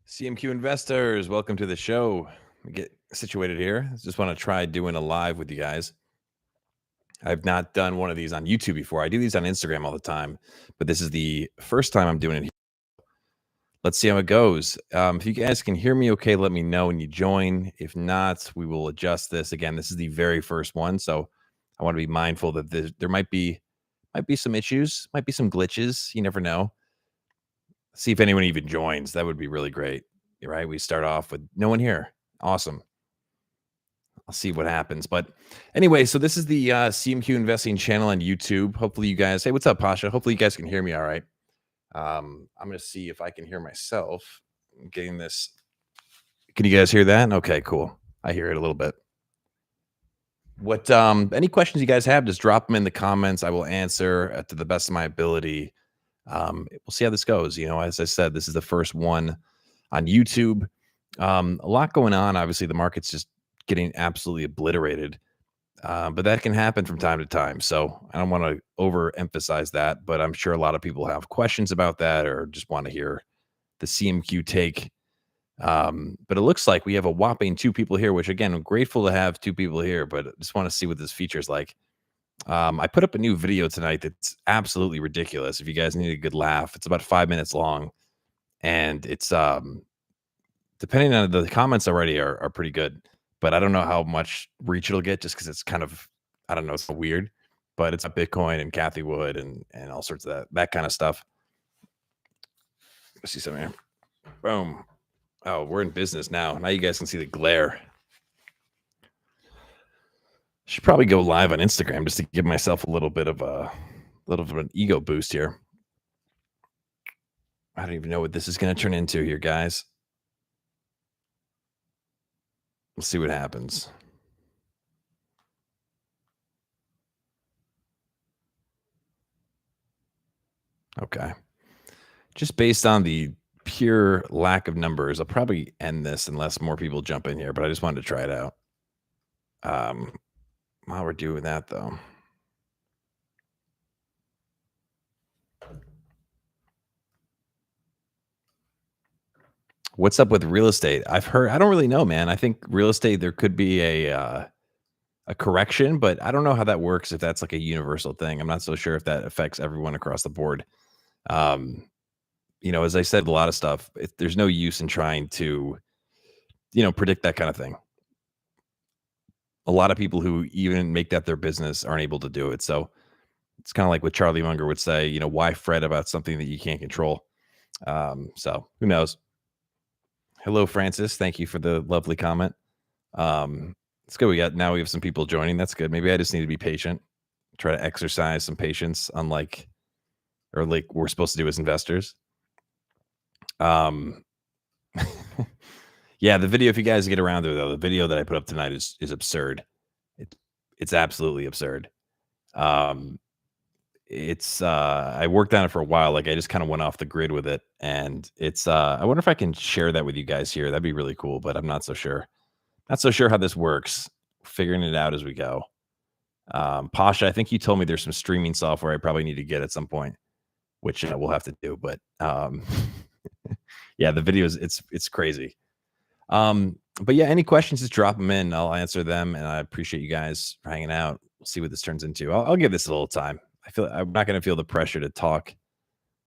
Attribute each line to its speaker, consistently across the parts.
Speaker 1: CMQ investors, welcome to the show. Let me get situated here. Just want to try doing a live with you guys. I've not done one of these on YouTube before. I do these on Instagram all the time, but this is the first time I'm doing it here. Let's see how it goes. If you guys can hear me okay, let me know when you join. If not, we will adjust this. Again, this is the very first one, so I want to be mindful that there might be some issues, might be some glitches. You never know. See if anyone even joins. That would be really great. Right? We start off with no one here. Awesome. I'll see what happens. But anyway, so this is the CMQ Investing channel on YouTube. Hopefully you guys, hey, what's up, Pasha? Hopefully you guys can hear me all right. I'm going to see if I can hear myself. I'm getting this. Can you guys hear that? Okay, cool. I hear it a little bit. What any questions you guys have, just drop them in the comments. I will answer to the best of my ability. We'll see how this goes. You know, as I said, this is the first one on YouTube. A lot going on. Obviously, the market's just getting absolutely obliterated. But that can happen from time to time. So I don't want to overemphasize that, but I'm sure a lot of people have questions about that or just want to hear the CMQ take. But it looks like we have a whopping 2 people here, which again, I'm grateful to have 2 people here, but I just want to see what this feature's like. I put up a new video tonight that's absolutely ridiculous. If you guys need a good laugh, it's about 5 minutes long, and it's depending on the comments already are pretty good, but I don't know how much reach it'll get just because it's kind of, I don't know, it's weird, but it's a Bitcoin and Kathy Wood and all sorts of that kind of stuff. Let's see something here. Boom. Oh, we're in business now. Now you guys can see the glare. Should probably go live on Instagram just to give myself a little bit of an ego boost here. I don't even know what this is going to turn into here, guys. We'll see what happens. Okay. Just based on the pure lack of numbers, I'll probably end this unless more people jump in here, but I just wanted to try it out. While we're doing that, though. What's up with real estate? I've heard, I don't really know, man. I think real estate, there could be a correction, but I don't know how that works, if that's like a universal thing. I'm not so sure if that affects everyone across the board. You know, as I said, a lot of stuff, there's no use in trying to, predict that kind of thing. A lot of people who even make that their business aren't able to do it. So it's kind of like what Charlie Munger would say, why fret about something that you can't control? So who knows? Hello, Francis. Thank you for the lovely comment. Let's go. We have some people joining. That's good. Maybe I just need to be patient, try to exercise some patience, like we're supposed to do as investors. Yeah, the video, if you guys get around there, though, the video that I put up tonight is absurd. It's absolutely absurd. It's I worked on it for a while. Like I just kind of went off the grid with it, and it's I wonder if I can share that with you guys here. That'd be really cool, but I'm not so sure. Not so sure how this works. Figuring it out as we go. Pasha, I think you told me there's some streaming software I probably need to get at some point, which we'll have to do. But yeah, the videos, it's crazy. But yeah, any questions, just drop them in. I'll answer them, and I appreciate you guys for hanging out. We'll see what this turns into. I'll give this a little time. I'm not going to feel the pressure to talk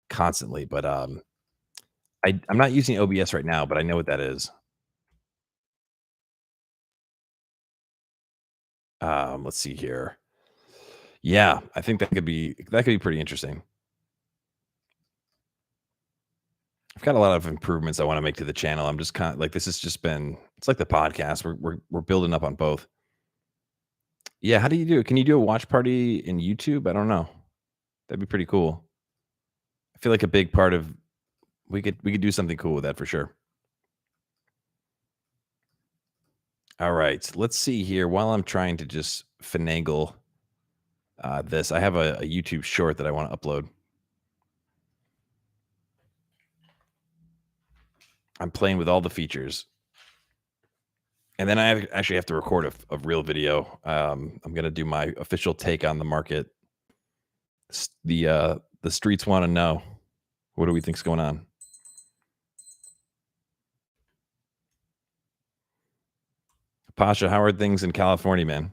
Speaker 1: constantly, but I'm not using OBS right now, but I know what that is. Let's see here. Yeah, I think that could be pretty interesting. I've got a lot of improvements I want to make to the channel. I'm just kind of like, this has just been, it's like the podcast. We're building up on both. Yeah, how do you do it? Can you do a watch party in YouTube? I don't know. That'd be pretty cool. I feel like a big part of we could do something cool with that for sure. All right, let's see here. While I'm trying to just finagle this, I have a YouTube short that I want to upload. I'm playing with all the features. And then I actually have to record a real video. I'm going to do my official take on the market. The streets want to know, what do we think's going on? Pasha, how are things in California, man?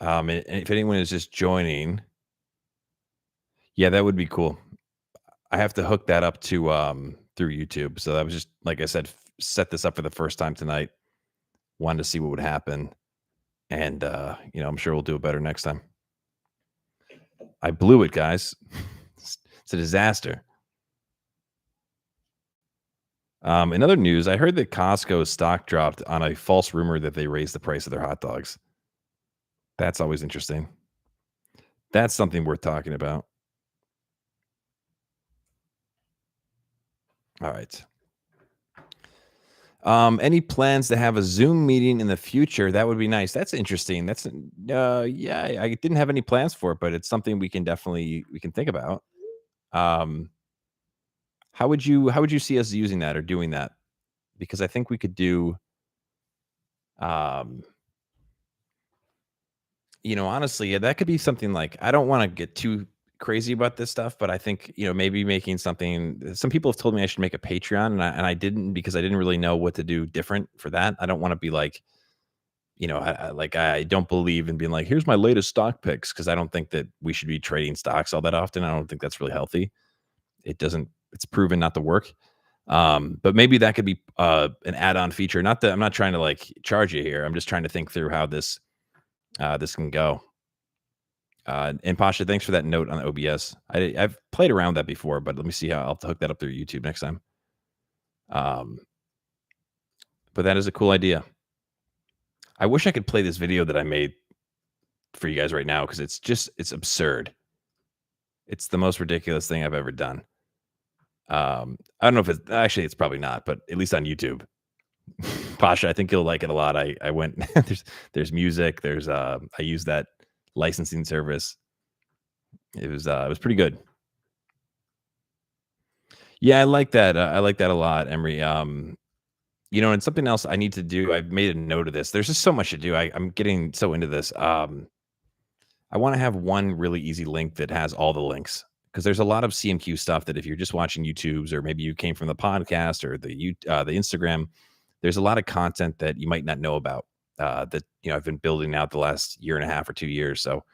Speaker 1: And if anyone is just joining, yeah, that would be cool. I have to hook that up to through YouTube. So that was just like I said, set this up for the first time tonight. Wanted to see what would happen, and I'm sure we'll do it better next time. I blew it, guys. It's a disaster. In other news, I heard that Costco's stock dropped on a false rumor that they raised the price of their hot dogs. That's always interesting. That's something worth talking about. All right. Any plans to have a Zoom meeting in the future? That would be nice. That's interesting. Yeah, I didn't have any plans for it, but it's something we can think about. Um, how would you see us using that or doing that? Because I think we could do, um, honestly, yeah, that could be something like I don't want to get too crazy about this stuff, but I think maybe making something. Some people have told me I should make a Patreon, and I didn't because I didn't really know what to do different for that. I don't want to be like I don't believe in being like, here's my latest stock picks because I don't think that we should be trading stocks all that often. I don't think that's really healthy. It's proven not to work. But maybe that could be an add-on feature. Not that I'm not trying to like charge you here. I'm just trying to think through how this can go. And Pasha, thanks for that note on OBS. I've played around that before, but let me see how I'll hook that up through YouTube next time. Um, but that is a cool idea. I wish I could play this video that I made for you guys right now because it's absurd. It's the most ridiculous thing I've ever done. I don't know if it's probably not, but at least on YouTube. Pasha, I think you'll like it a lot. I went there's music, I use that licensing service. It was pretty good. Yeah, I like that. I like that a lot, Emery. And something else I need to do. I've made a note of this. There's just so much to do. I'm getting so into this. I want to have one really easy link that has all the links because there's a lot of CMQ stuff that if you're just watching YouTube's or maybe you came from the podcast or the Instagram, there's a lot of content that you might not know about that I've been building out the last year and a half or 2 years. So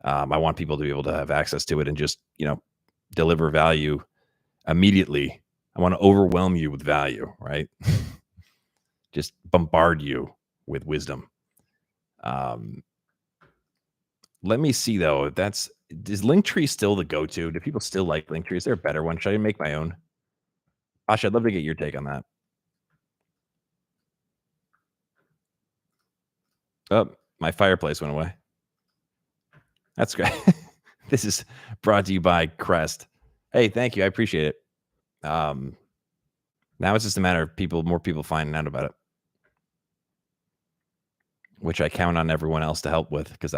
Speaker 1: I want people to be able to have access to it and just deliver value immediately. I want to overwhelm you with value, right? Just bombard you with wisdom. Um, Let me see though. Is Linktree still the go-to? Do people still like Linktree? Is there a better one? Should I make my own? Asha, I'd love to get your take on that. Oh, my fireplace went away. That's great. This is brought to you by Crest. Hey, thank you. I appreciate it. Now it's just a matter of more people finding out about it, which I count on everyone else to help with because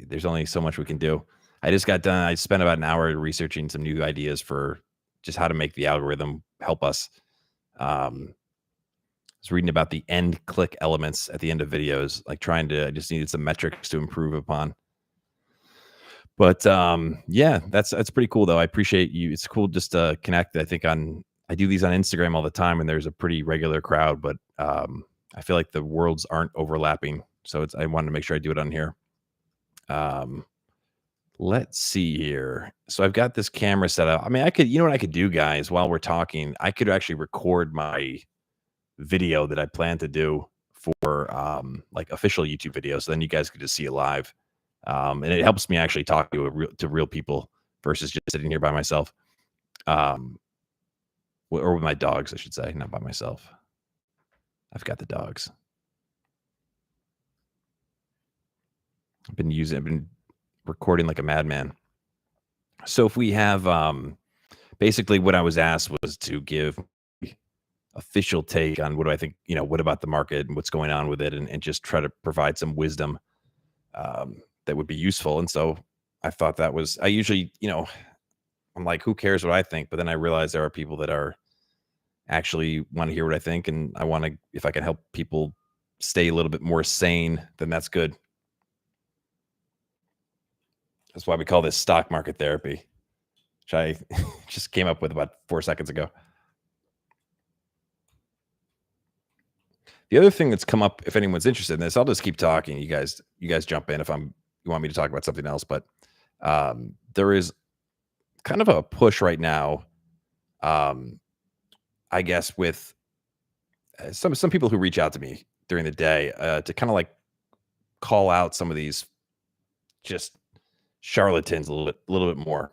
Speaker 1: there's only so much we can do. I just got done. I spent about an hour researching some new ideas for just how to make the algorithm help us. Was reading about the end click elements at the end of videos, like I just needed some metrics to improve upon. But yeah, that's pretty cool though. I appreciate you. It's cool just to connect. I do these on Instagram all the time, and there's a pretty regular crowd, but I feel like the worlds aren't overlapping. So I wanted to make sure I do it on here. Let's see here. So I've got this camera set up. I mean, what I could do, guys, while we're talking, I could actually record my video that I plan to do for like official YouTube videos. So then you guys could just see it live. And it helps me actually talk to real people versus just sitting here by myself. Or with my dogs, I should say, not by myself. I've got the dogs. I've been recording like a madman. So if we have basically what I was asked was to give official take on what do I think, what about the market and what's going on with it, and just try to provide some wisdom that would be useful. And so I thought I usually, I'm like, who cares what I think? But then I realized there are people that are actually want to hear what I think. And if I can help people stay a little bit more sane, then that's good. That's why we call this stock market therapy. which I just came up with about 4 seconds ago. The other thing that's come up, if anyone's interested in this, I'll just keep talking. You guys jump in if you want me to talk about something else. But there is kind of a push right now, um, I guess, with some people who reach out to me during the day to kind of like call out some of these just charlatans a little bit more,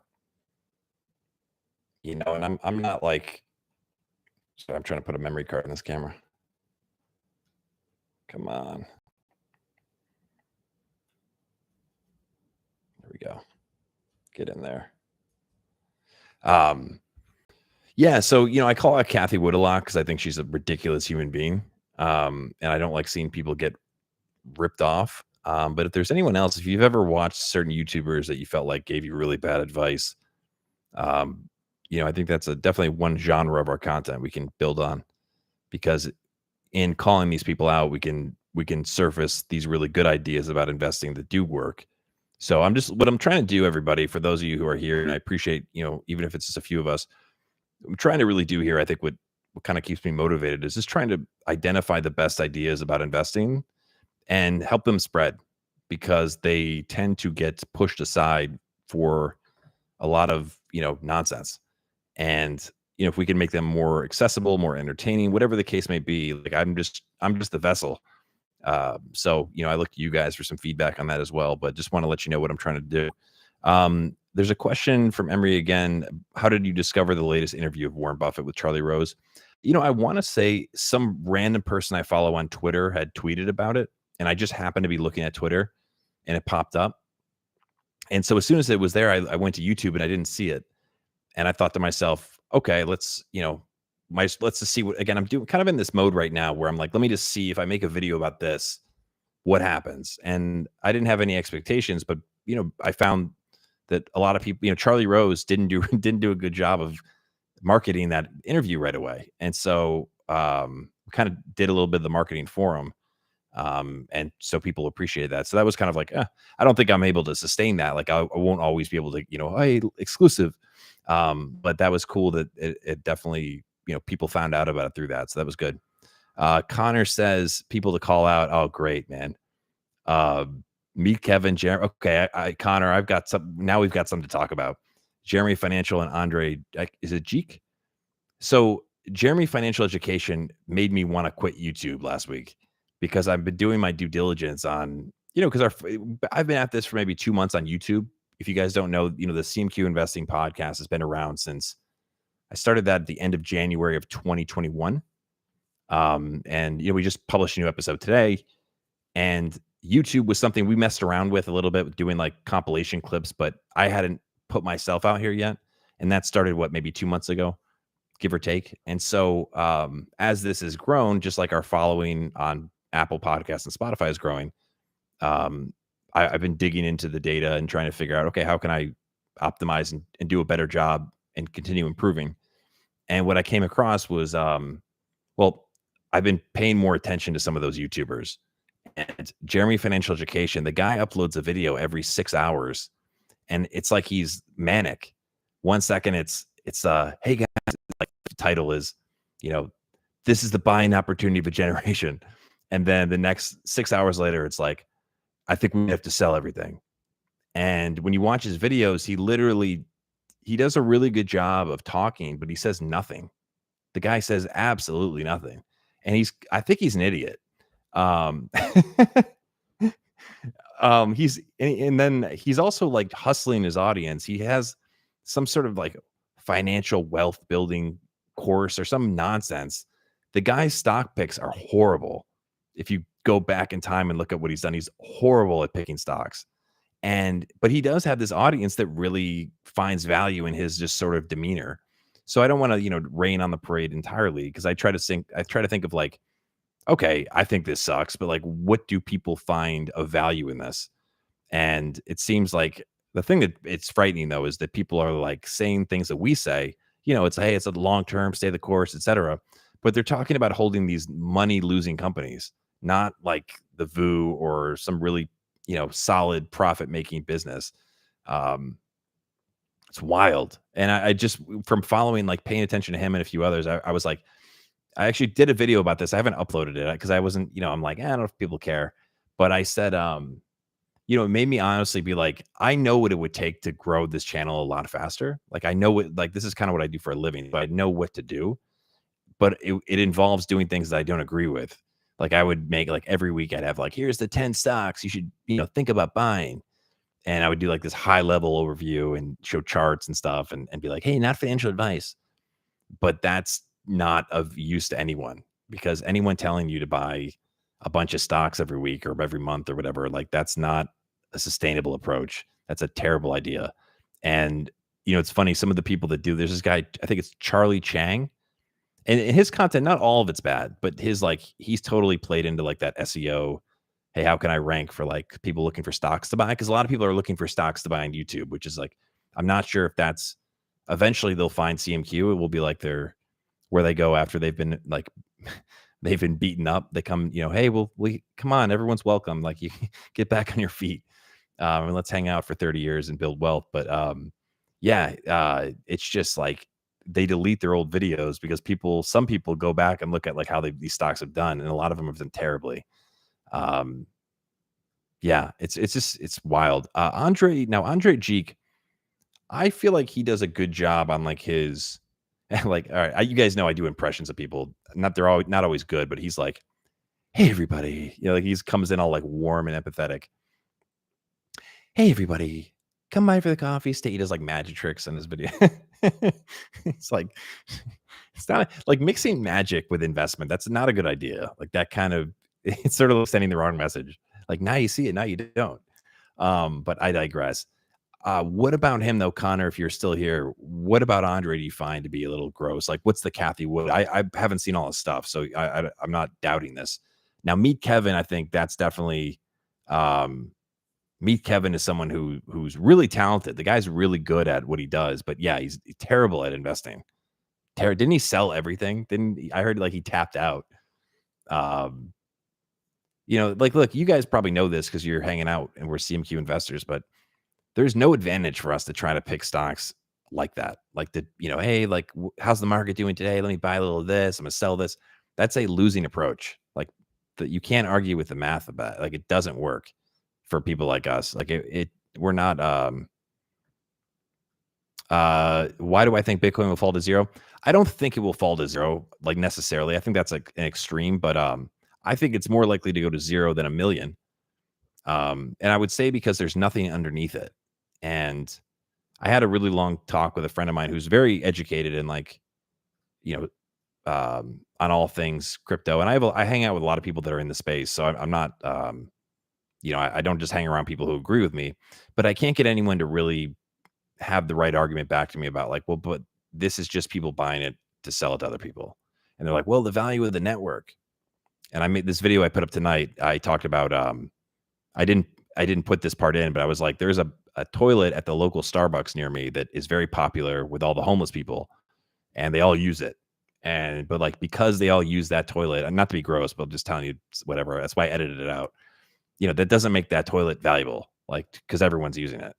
Speaker 1: And I'm not like, sorry, I'm trying to put a memory card in this camera. Come on, there we go. Get in there. Um, yeah, so I call out Kathy Wood a lot because I think she's a ridiculous human being, and I don't like seeing people get ripped off. But if there's anyone else, if you've ever watched certain YouTubers that you felt like gave you really bad advice, um, I think that's definitely one genre of our content we can build on, because in calling these people out, we can surface these really good ideas about investing that do work. So what I'm trying to do, everybody, for those of you who are here, and I appreciate, even if it's just a few of us, I'm trying to really do here, I think what kind of keeps me motivated is just trying to identify the best ideas about investing and help them spread, because they tend to get pushed aside for a lot of, nonsense. And, if we can make them more accessible, more entertaining, whatever the case may be, like I'm just the vessel. So, I look to you guys for some feedback on that as well, but just want to let you know what I'm trying to do. There's a question from Emery again. How did you discover the latest interview of Warren Buffett with Charlie Rose? I want to say some random person I follow on Twitter had tweeted about it, and I just happened to be looking at Twitter and it popped up. And so as soon as it was there, I went to YouTube and I didn't see it. And I thought to myself, okay, let's just see what, again, I'm doing kind of in this mode right now where I'm like, let me just see if I make a video about this, what happens. And I didn't have any expectations, but I found that a lot of people, Charlie Rose didn't do didn't do a good job of marketing that interview right away. And so kind of did a little bit of the marketing for him. And so people appreciated that. So that was kind of like, I don't think I'm able to sustain that. Like I won't always be able to, hey, exclusive. But that was cool that it definitely, people found out about it through that. So that was good. Connor says people to call out. Oh, great, man. Uh, Meet Kevin, Jeremy. Okay, Connor, I've got some. Now we've got something to talk about. Jeremy Financial and Andre. Is it Jeek? So Jeremy Financial Education made me want to quit YouTube last week, because I've been doing my due diligence on, because I've been at this for maybe 2 months on YouTube. If you guys don't know, the CMQ Investing podcast has been around since I started that at the end of January of 2021. And we just published a new episode today, and YouTube was something we messed around with a little bit, with doing like compilation clips, but I hadn't put myself out here yet. And that started maybe 2 months ago, give or take. And so as this has grown, just like our following on Apple Podcasts and Spotify is growing, I've been digging into the data and trying to figure out, okay, how can I optimize and do a better job and continue improving? And what I came across was, well, I've been paying more attention to some of those YouTubers. And Jeremy Financial Education, the guy uploads a video every 6 hours, and it's like he's manic. 1 second it's hey guys, like the title is, this is the buying opportunity of a generation. And then the next 6 hours later, it's like, I think we have to sell everything. And when you watch his videos, he does a really good job of talking, but he says nothing. The guy says absolutely nothing. And I think he's an idiot. Um, and then he's also like hustling his audience. He has some sort of like financial wealth building course or some nonsense. The guy's stock picks are horrible. If you go back in time and look at what he's done, he's horrible at picking stocks. But he does have this audience that really finds value in his just sort of demeanor. So I don't want to, rain on the parade entirely, because I try to think of like, okay, I think this sucks, but like, what do people find of value in this? And it seems like the thing that it's frightening though is that people are like saying things that we say, it's hey, it's a long term, stay the course, etc. But they're talking about holding these money losing companies, not like the VU or some really, solid profit making business. It's wild. And I just from following, like paying attention to him and a few others, I was like, I actually did a video about this. I haven't uploaded it because I wasn't, I'm like, I don't know if people care. But I said, it made me honestly be like, I know what it would take to grow this channel a lot faster. Like I know what like this is kind of what I do for a living, but I know what to do. But it involves doing things that I don't agree with. Like I would make like every week I'd have like, here's the 10 stocks you should, think about buying. And I would do like this high level overview and show charts and stuff and be like, hey, not financial advice. But that's not of use to anyone because anyone telling you to buy a bunch of stocks every week or every month or whatever, like that's not a sustainable approach. That's a terrible idea. And it's funny, some of the people that do, there's this guy, I think it's Charlie Chang, and his content, not all of it's bad, but his like he's totally played into like that SEO. Hey, how can I rank for like people looking for stocks to buy? Because a lot of people are looking for stocks to buy on YouTube, which is like, I'm not sure if that's eventually they'll find CMQ. It will be like their where they go after they've been like they've been beaten up. They come, hey, we come on, everyone's welcome. Like you get back on your feet. And let's hang out for 30 years and build wealth. But it's just like they delete their old videos because some people go back and look at like how these stocks have done, and a lot of them have done terribly. It's wild. Andre Geek, I feel like he does a good job on like his like, all right, you guys know I do impressions of people. They're not always good, but he's like, hey everybody, like he comes in all like warm and empathetic. Hey everybody, come by for the coffee state. He does like magic tricks in his video. It's like it's not like mixing magic with investment. That's not a good idea. Like that kind of it's sort of sending the wrong message. Like now you see it, now you don't. But I digress. What about him though, Connor? If you're still here, what about Andre? Do you find to be a little gross? Like, what's the Kathy Wood? I haven't seen all his stuff, so I'm not doubting this. Now, Meet Kevin, I think that's definitely Meet Kevin is someone who's really talented. The guy's really good at what he does, but yeah, he's terrible at investing. Didn't he sell everything? I heard like he tapped out. Like look, you guys probably know this because you're hanging out and we're CMQ investors, but there's no advantage for us to try to pick stocks like that. Like hey, like how's the market doing today? Let me buy a little of this. I'm gonna sell this. That's a losing approach. Like that you can't argue with the math about it. Like it doesn't work for people like us. Like we're not why do I think Bitcoin will fall to zero? I don't think it will fall to zero, like necessarily. I think that's like an extreme, but I think it's more likely to go to zero than a million. And I would say because there's nothing underneath it. And I had a really long talk with a friend of mine who's very educated in like, on all things crypto. And I hang out with a lot of people that are in the space. So I'm not, I don't just hang around people who agree with me, but I can't get anyone to really have the right argument back to me about like, well, but this is just people buying it to sell it to other people. And they're like, well, the value of the network. And I made this video I put up tonight. I talked about, I didn't put this part in, but I was like, there's a toilet at the local Starbucks near me that is very popular with all the homeless people, and they all use it. But like because they all use that toilet, and not to be gross, but I'm just telling you whatever. That's why I edited it out. That doesn't make that toilet valuable, like because everyone's using it.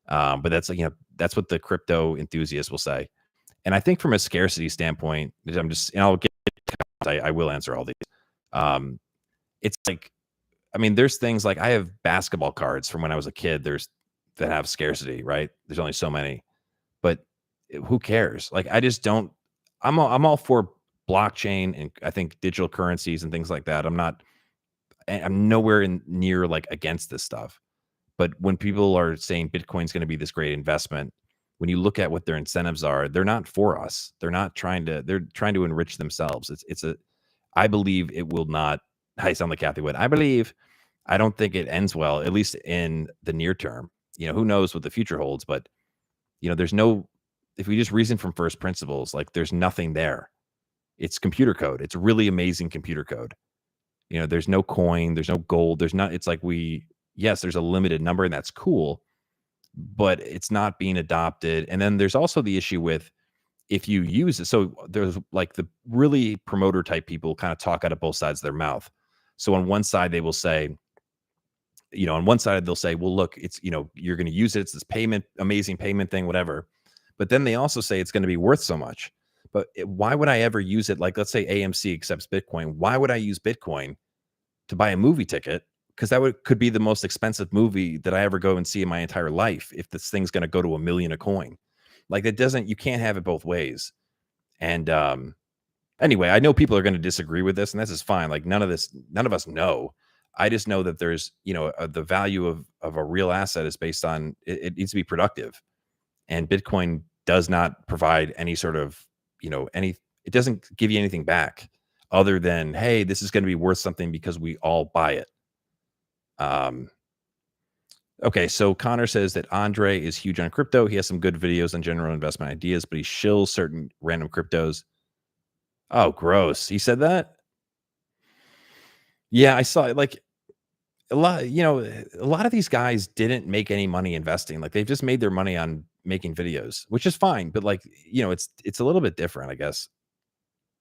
Speaker 1: But that's like that's what the crypto enthusiasts will say. And I think from a scarcity standpoint, I'll get, I will answer all these. It's like, I mean, there's things like I have basketball cards from when I was a kid. That have scarcity, right? There's only so many, but who cares? Like, I just don't. I'm all for blockchain and I think digital currencies and things like that. I'm nowhere near like against this stuff. But when people are saying Bitcoin's going to be this great investment, when you look at what their incentives are, they're not for us. They're trying to enrich themselves. I believe it will not. I sound like Kathy Wood. I don't think it ends well, at least in the near term. Who knows what the future holds, but if we just reason from first principles, like there's nothing there. It's computer code. It's really amazing computer code. There's no coin, there's no gold, it's like yes, there's a limited number and that's cool, but it's not being adopted. And then there's also the issue with if you use it. So there's like the really promoter type people kind of talk out of both sides of their mouth. So on one side, they will say, well, look, it's, you're going to use it. It's this amazing payment thing, whatever. But then they also say it's going to be worth so much. But why would I ever use it? Like, let's say AMC accepts Bitcoin. Why would I use Bitcoin to buy a movie ticket? Because that could be the most expensive movie that I ever go and see in my entire life if this thing's going to go to a million a coin. Like, it doesn't, you can't have it both ways. And anyway, I know people are going to disagree with this, and this is fine. Like, none of us know. I just know that there's, the value of a real asset is based on it needs to be productive, and Bitcoin does not provide any sort of, it doesn't give you anything back other than, hey, this is going to be worth something because we all buy it. Um, okay, so Connor says that Andre is huge on crypto. He has some good videos on general investment ideas, but he shills certain random cryptos. Oh, gross. He said that? Yeah, I saw it. Like, a lot of these guys didn't make any money investing. Like, they've just made their money on making videos, which is fine, but like, it's a little bit different, I guess.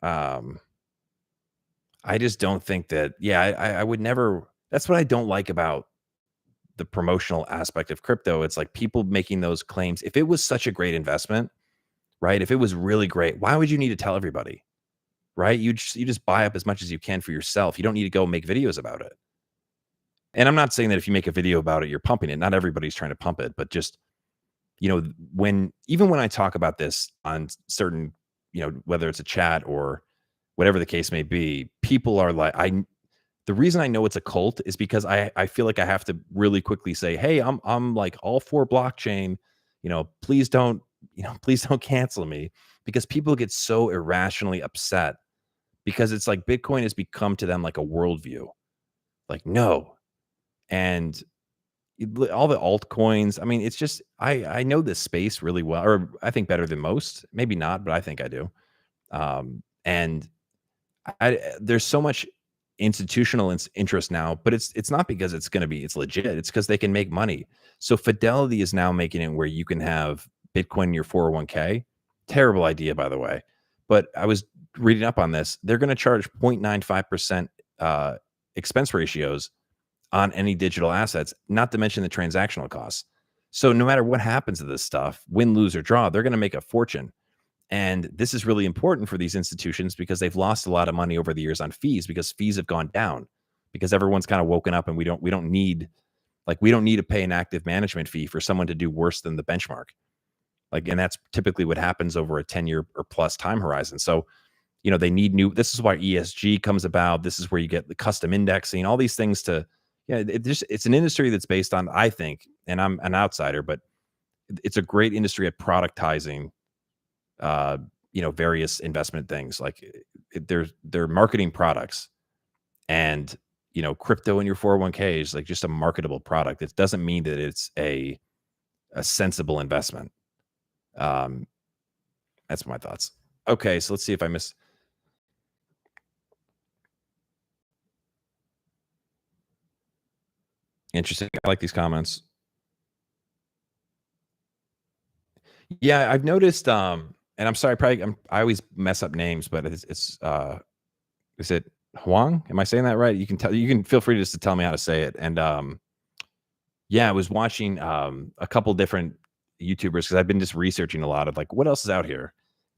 Speaker 1: Um, I just don't think that, yeah, I would never, that's what I don't like about the promotional aspect of crypto. It's like people making those claims. If it was such a great investment, right? If it was really great, why would you need to tell everybody? Right? You just buy up as much as you can for yourself. You don't need to go make videos about it. And I'm not saying that if you make a video about it, you're pumping it. Not everybody's trying to pump it, but just, even when I talk about this on certain, whether it's a chat or whatever the case may be, people are like, the reason I know it's a cult is because I feel like I have to really quickly say, hey, I'm like all for blockchain, please don't, please don't cancel me, because people get so irrationally upset because it's like Bitcoin has become to them like a worldview. Like, no. And all the altcoins, I mean, it's just, I know this space really well, or I think better than most. Maybe not, but I think I do. And there's so much institutional interest now, but it's not because it's legit. It's because they can make money. So Fidelity is now making it where you can have Bitcoin in your 401k. Terrible idea, by the way. But I was reading up on this. They're going to charge 0.95% expense ratios on any digital assets, not to mention the transactional costs. So no matter what happens to this stuff, win, lose, or draw, they're going to make a fortune. And this is really important for these institutions because they've lost a lot of money over the years on fees, because fees have gone down, because everyone's kind of woken up, and we don't need to pay an active management fee for someone to do worse than the benchmark. Like, and that's typically what happens over a 10-year or plus time horizon. So, they need this is why ESG comes about. This is where you get the custom indexing, all these things to, it's an industry that's based on, I think, and I'm an outsider, but it's a great industry at productizing various investment things. Like, they're marketing products, and crypto in your 401k is like just a marketable product. It doesn't mean that it's a sensible investment. That's my thoughts. Okay, so let's see if I miss. Interesting. I like these comments. Yeah, I've noticed. And I'm sorry, I always mess up names, but it's is it Huang? Am I saying that right? You can feel free just to tell me how to say it. And yeah, I was watching a couple different YouTubers because I've been just researching a lot of like what else is out here.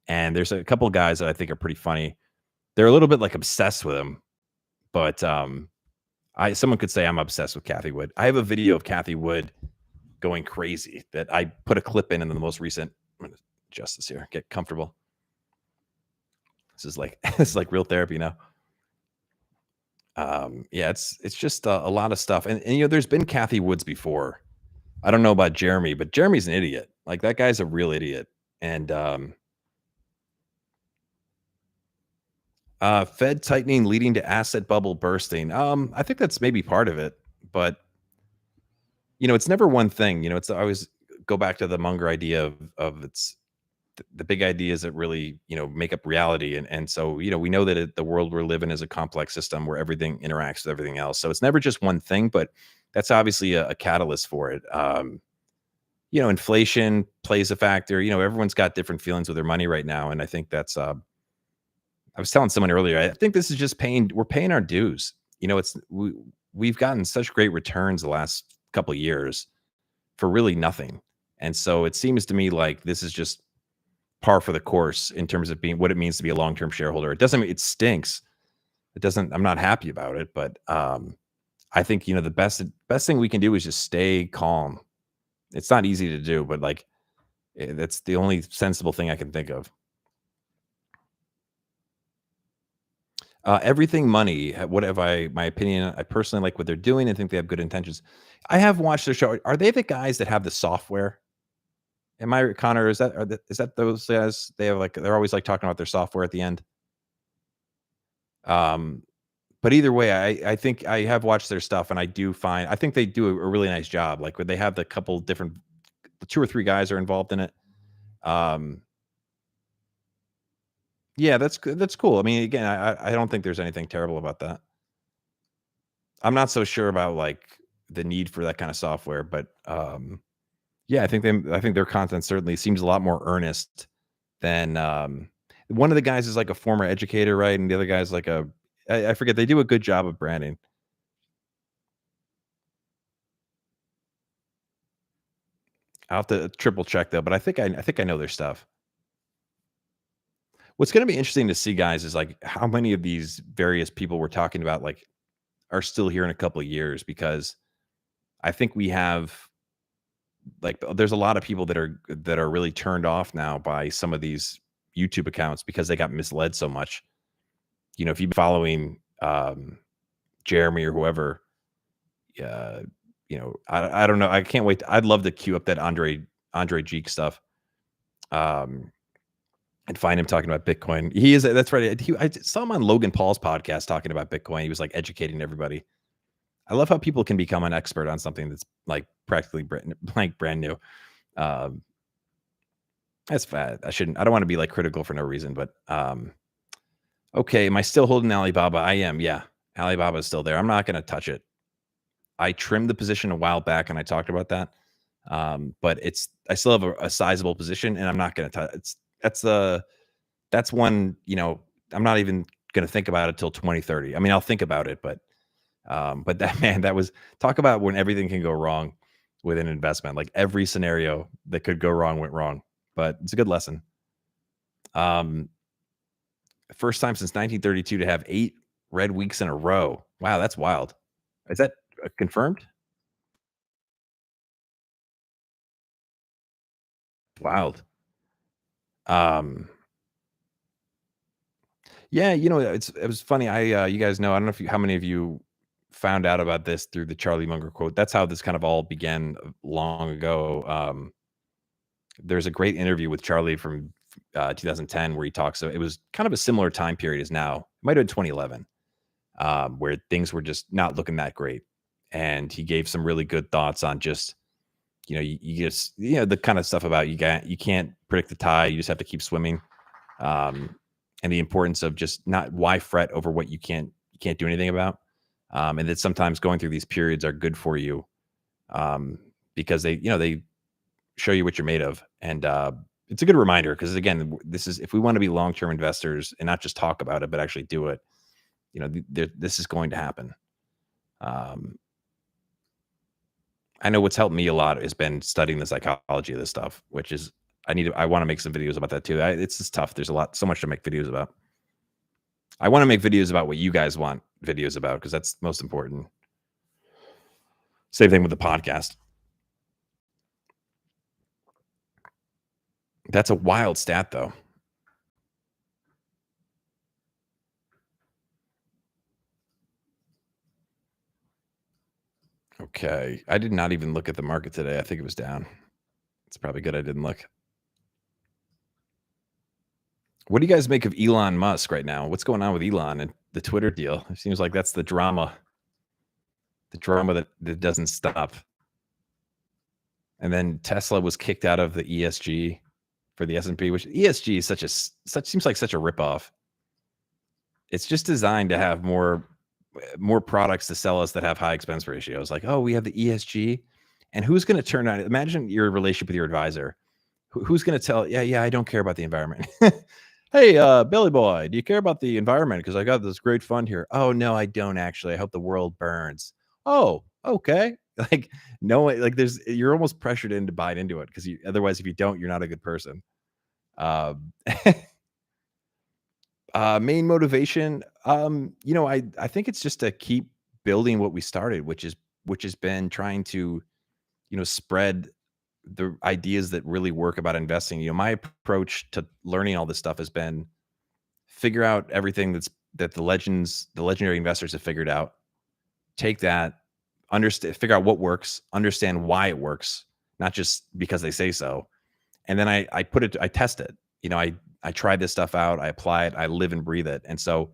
Speaker 1: And there's a couple guys that I think are pretty funny. They're a little bit like obsessed with him, but someone could say I'm obsessed with Kathy Wood. I have a video of Kathy Wood going crazy that I put a clip in the most recent. I'm gonna adjust this here. Get comfortable. This is like real therapy now. Yeah, it's just a lot of stuff, and there's been Kathy Woods before. I don't know about Jeremy, but Jeremy's an idiot. Like, that guy's a real idiot. And Fed tightening leading to asset bubble bursting. I think that's maybe part of it, but it's never one thing. It's, I always go back to the Munger idea of it's the big ideas that really make up reality, and so we know that the world we're living is a complex system where everything interacts with everything else. So it's never just one thing, but that's obviously a catalyst for it. Inflation plays a factor. Everyone's got different feelings with their money right now, and I think that's I was telling someone earlier, I think this is just we're paying our dues. We've gotten such great returns the last couple of years for really nothing. And so it seems to me like this is just par for the course in terms of being what it means to be a long-term shareholder. It doesn't mean it stinks. It doesn't. I'm not happy about it, but I think the best thing we can do is just stay calm. It's not easy to do, but like that's the only sensible thing I can think of. Everything Money. What have I? My opinion. I personally like what they're doing and think they have good intentions. I have watched their show. Are they the guys that have the software? Am I Connor? Is that those guys? They have like they're always like talking about their software at the end. Um, but either way, I think I have watched their stuff, and I think they do a really nice job. Like when they have the couple different, the two or three guys are involved in it. Um, yeah, that's good. That's cool. I mean, again, I don't think there's anything terrible about that. I'm not so sure about like the need for that kind of software, but yeah, I think their content certainly seems a lot more earnest than one of the guys is like a former educator, right? And the other guy's like I forget. They do a good job of branding. I'll have to triple check though, but I think I know their stuff. What's going to be interesting to see, guys, is like how many of these various people we're talking about like are still here in a couple of years because I think we have like there's a lot of people that are really turned off now by some of these YouTube accounts because they got misled so much. If you've been following Jeremy or whoever, uh, I don't know. I can't wait. I'd love to queue up that Andre Geek stuff. Um, and find him talking about Bitcoin. He is that's right. I saw him on Logan Paul's podcast talking about Bitcoin. He was like educating everybody. I love how people can become an expert on something that's like practically brand new. Um, that's fat. I don't want to be like critical for no reason, but okay. Am I still holding Alibaba? I am. Yeah. Alibaba is still there. I'm not going to touch it. I trimmed the position a while back and I talked about that. But I still have a sizable position and I'm not going to touch that's one, I'm not even going to think about it till 2030. I mean, I'll think about it, but that man, that was talk about when everything can go wrong with an investment. Like every scenario that could go wrong went wrong, but it's a good lesson. Um, First time since 1932 to have 8 red weeks in a row. Wow, that's wild. Is that confirmed? Wild. Um, yeah, it was funny. You guys know, I don't know how many of you found out about this through the Charlie Munger quote. That's how this kind of all began long ago. There's a great interview with Charlie from 2010 where he talks. So it was kind of a similar time period as now. It might have been 2011, where things were just not looking that great, and he gave some really good thoughts on just you just the kind of stuff about you can't predict the tide. You just have to keep swimming, and the importance of just not why fret over what you can't do anything about, and that sometimes going through these periods are good for you, because they show you what you're made of. And it's a good reminder because again, this is if we want to be long-term investors and not just talk about it, but actually do it, this is going to happen. Um, I know what's helped me a lot has been studying the psychology of this stuff, which is I want to make some videos about that too. It's just tough. There's so much to make videos about. I want to make videos about what you guys want videos about because that's most important. Same thing with the podcast. That's a wild stat, though. Okay. I did not even look at the market today. I think it was down. It's probably good I didn't look. What do you guys make of Elon Musk right now? What's going on with Elon and the Twitter deal? It seems like that's the drama that doesn't stop. And then Tesla was kicked out of the ESG for the S&P, which ESG is seems like such a ripoff. It's just designed to have more products to sell us that have high expense ratios. Like, oh, we have the ESG, and who's going to turn on? Imagine your relationship with your advisor. Who's going to tell? Yeah, I don't care about the environment. Hey, Billy boy, do you care about the environment? Because I got this great fund here. Oh no, I don't actually. I hope the world burns. Oh, okay. Like no, like you're almost pressured in to buy into it because otherwise, if you don't, you're not a good person. Um, main motivation, I think it's just to keep building what we started, which has been trying to, spread the ideas that really work about investing. My approach to learning all this stuff has been figure out everything that the legendary investors have figured out. Take that, understand, figure out what works, understand why it works, not just because they say so, and then I test it. I try this stuff out, I apply it, I live and breathe it. And so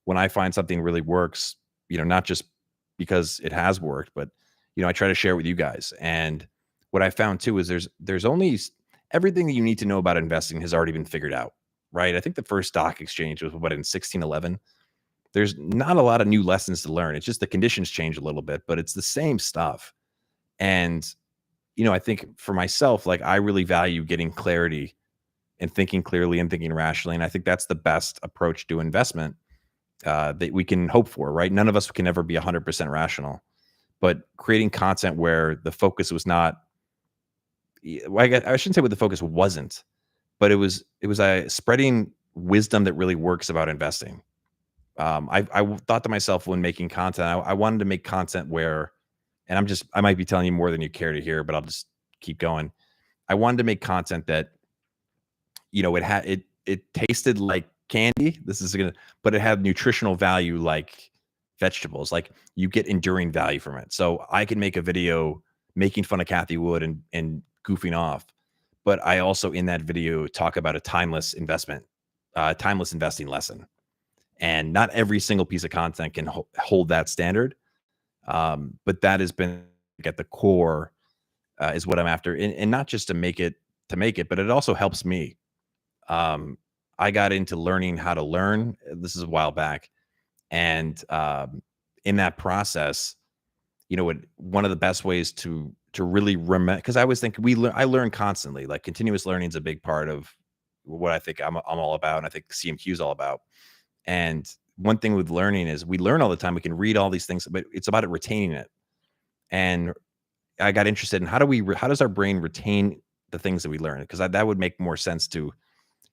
Speaker 1: when I find something really works, not just because it has worked, but I try to share it with you guys. And what I found too is there's only everything that you need to know about investing has already been figured out, right? I think the first stock exchange was what, in 1611. There's not a lot of new lessons to learn. It's just the conditions change a little bit, but it's the same stuff. And I think for myself, like, I really value getting clarity and thinking clearly and thinking rationally. And I think that's the best approach to investment that we can hope for, right? None of us can ever be 100% rational, but creating content where the focus was not, I shouldn't say what the focus wasn't, but it was spreading wisdom that really works about investing. I thought to myself when making content, I wanted to make content where, and I might be telling you more than you care to hear, but I'll just keep going. I wanted to make content that, it tasted like candy. But it had nutritional value like vegetables. Like, you get enduring value from it. So I can make a video making fun of Kathy Wood and goofing off, but I also in that video talk about a timeless investing lesson. And not every single piece of content can hold that standard. But that has been at the core, is what I'm after, and not just to make it, but it also helps me. Um, I got into learning how to learn. This is a while back, and in that process, one of the best ways to really remember, because I always think I learn constantly. Like, continuous learning is a big part of what I think I'm all about, and I think CMQ is all about. And one thing with learning is we learn all the time. We can read all these things, but it's about it retaining it. And I got interested in how does our brain retain the things that we learn? Because that would make more sense to,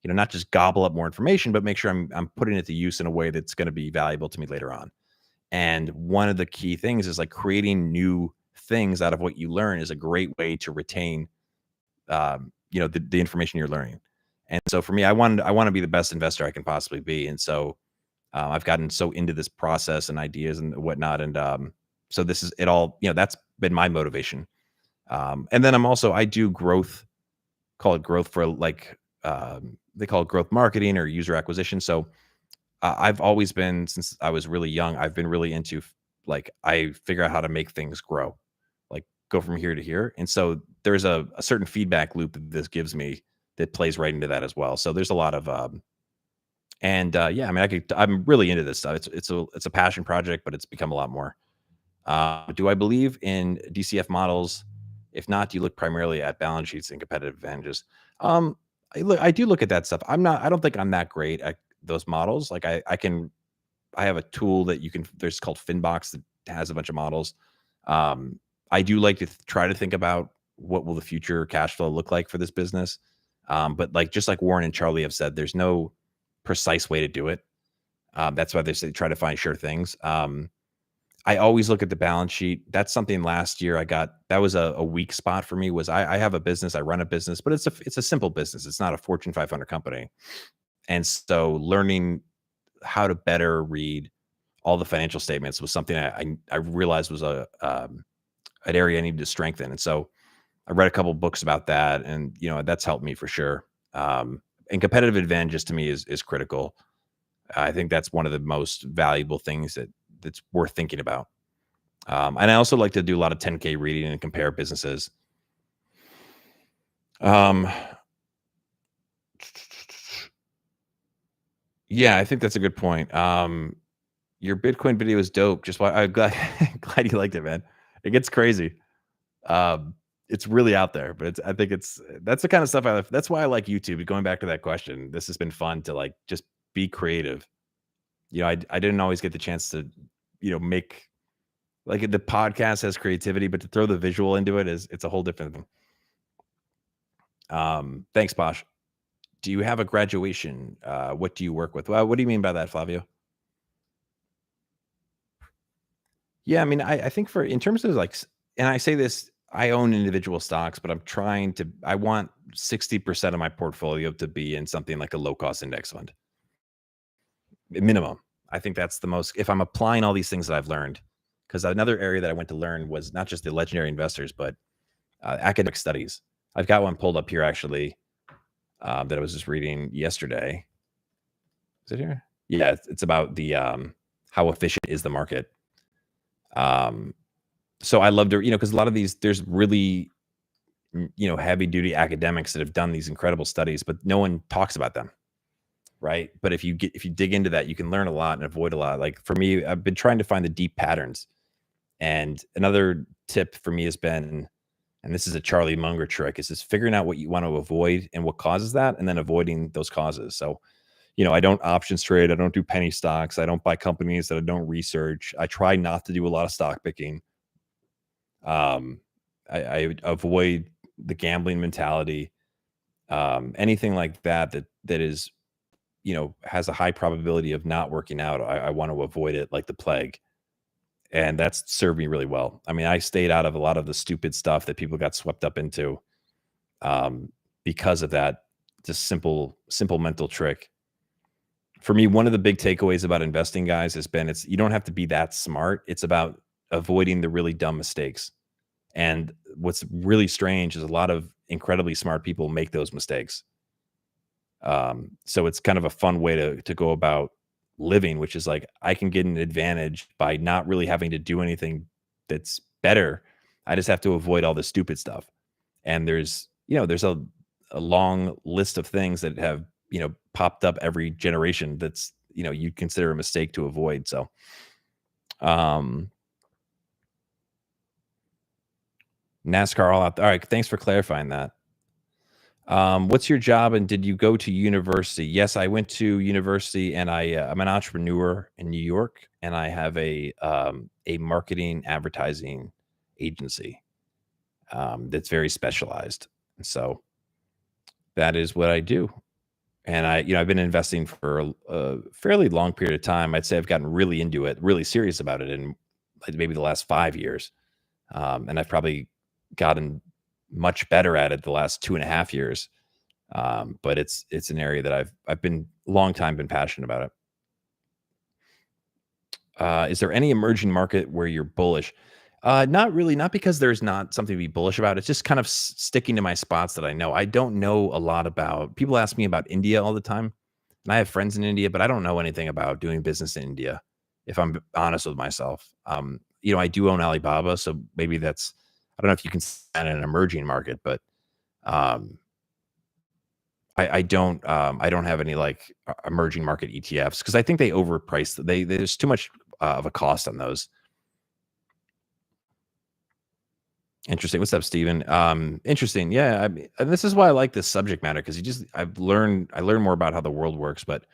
Speaker 1: not just gobble up more information, but make sure I'm putting it to use in a way that's going to be valuable to me later on. And one of the key things is, like, creating new things out of what you learn is a great way to retain, the information you're learning. And so for me, I want to be the best investor I can possibly be. And so I've gotten so into this process and ideas and whatnot. And so this is it all, that's been my motivation. And then I do growth, call it growth for, like, they call it growth marketing or user acquisition. So I've always been, since I was really young, I've been really into, like, I figure out how to make things grow, like, go from here to here. And so there's a certain feedback loop that this gives me that plays right into that as well. So there's a lot of, yeah, I mean, I'm really into this stuff. It's a passion project, but it's become a lot more. Do I believe in DCF models? If not, do you look primarily at balance sheets and competitive advantages? Um, I do look at that stuff. I don't think I'm that great at those models. Like, I have a tool that there's called Finbox that has a bunch of models. Um, I do like to try to think about what will the future cash flow look like for this business. But, like, just like Warren and Charlie have said, there's no precise way to do it. That's why they say try to find sure things. I always look at the balance sheet. That's something last year that was a weak spot for me. Was I have a business, I run a business, but it's a simple business. It's not a Fortune 500 company. And so learning how to better read all the financial statements was something I realized was an area I needed to strengthen. And so I read a couple books about that, and that's helped me for sure. And competitive advantages to me is critical. I think that's one of the most valuable things that's worth thinking about. And I also like to do a lot of 10K reading and compare businesses. Um, yeah, I think that's a good point. Your Bitcoin video is dope. Just why I'm glad glad you liked it, man. It gets crazy. It's really out there, but I think that's the kind of stuff that's why I like YouTube. Going back to that question, this has been fun to, like, just be creative. I didn't always get the chance to, make, like, the podcast has creativity, but to throw the visual into it's a whole different thing. Thanks, Posh. Do you have a graduation? What do you work with? Well, what do you mean by that, Flavio? Yeah, I mean, I think for in terms of like, and I say this, I own individual stocks, but I want 60% of my portfolio to be in something like a low cost index fund, minimum. I think that's the most, if I'm applying all these things that I've learned, because another area that I went to learn was not just the legendary investors, but academic studies. I've got one pulled up here actually that I was just reading yesterday. Is it here? Yeah, it's about the how efficient is the market. Um, so I love to, because a lot of these, there's really, heavy duty academics that have done these incredible studies, but no one talks about them, right? But if you dig into that, you can learn a lot and avoid a lot. Like for me, I've been trying to find the deep patterns. And another tip for me has been, and this is a Charlie Munger trick, is just figuring out what you want to avoid and what causes that, and then avoiding those causes. So, I don't options trade. I don't do penny stocks. I don't buy companies that I don't research. I try not to do a lot of stock picking. Um, I avoid the gambling mentality. Anything like that is, has a high probability of not working out. I want to avoid it like the plague. And that's served me really well. I mean, I stayed out of a lot of the stupid stuff that people got swept up into um, because of that. Just simple mental trick. For me, one of the big takeaways about investing, guys, has been you don't have to be that smart. It's about avoiding the really dumb mistakes. And what's really strange is a lot of incredibly smart people make those mistakes. So it's kind of a fun way to go about living, which is like I can get an advantage by not really having to do anything that's better. I just have to avoid all the stupid stuff. And there's a long list of things that have, popped up every generation that's, you'd consider a mistake to avoid. So, um, NASCAR all out. All right. Thanks for clarifying that. What's your job and did you go to university? Yes, I went to university and I'm an entrepreneur in New York and I have a marketing advertising agency that's very specialized. So that is what I do. And I've been investing for a fairly long period of time. I'd say I've gotten really into it, really serious about it in like maybe the last 5 years. And I've probably gotten much better at it the last 2.5 years. But it's an area that I've been long time been passionate about it. Is there any emerging market where you're bullish? Not really, not because there's not something to be bullish about. It's just kind of sticking to my spots that I know. I don't know a lot about. People ask me about India all the time, and I have friends in India, but I don't know anything about doing business in India. If I'm honest with myself, I do own Alibaba, so maybe that's. I don't know if you can say that an emerging market, but um, I don't have any like emerging market ETFs because I think they overpriced. There's too much of a cost on those. Interesting. What's up, Steven? Interesting. Yeah, I mean, and this is why I like this subject matter because I learn more about how the world works, but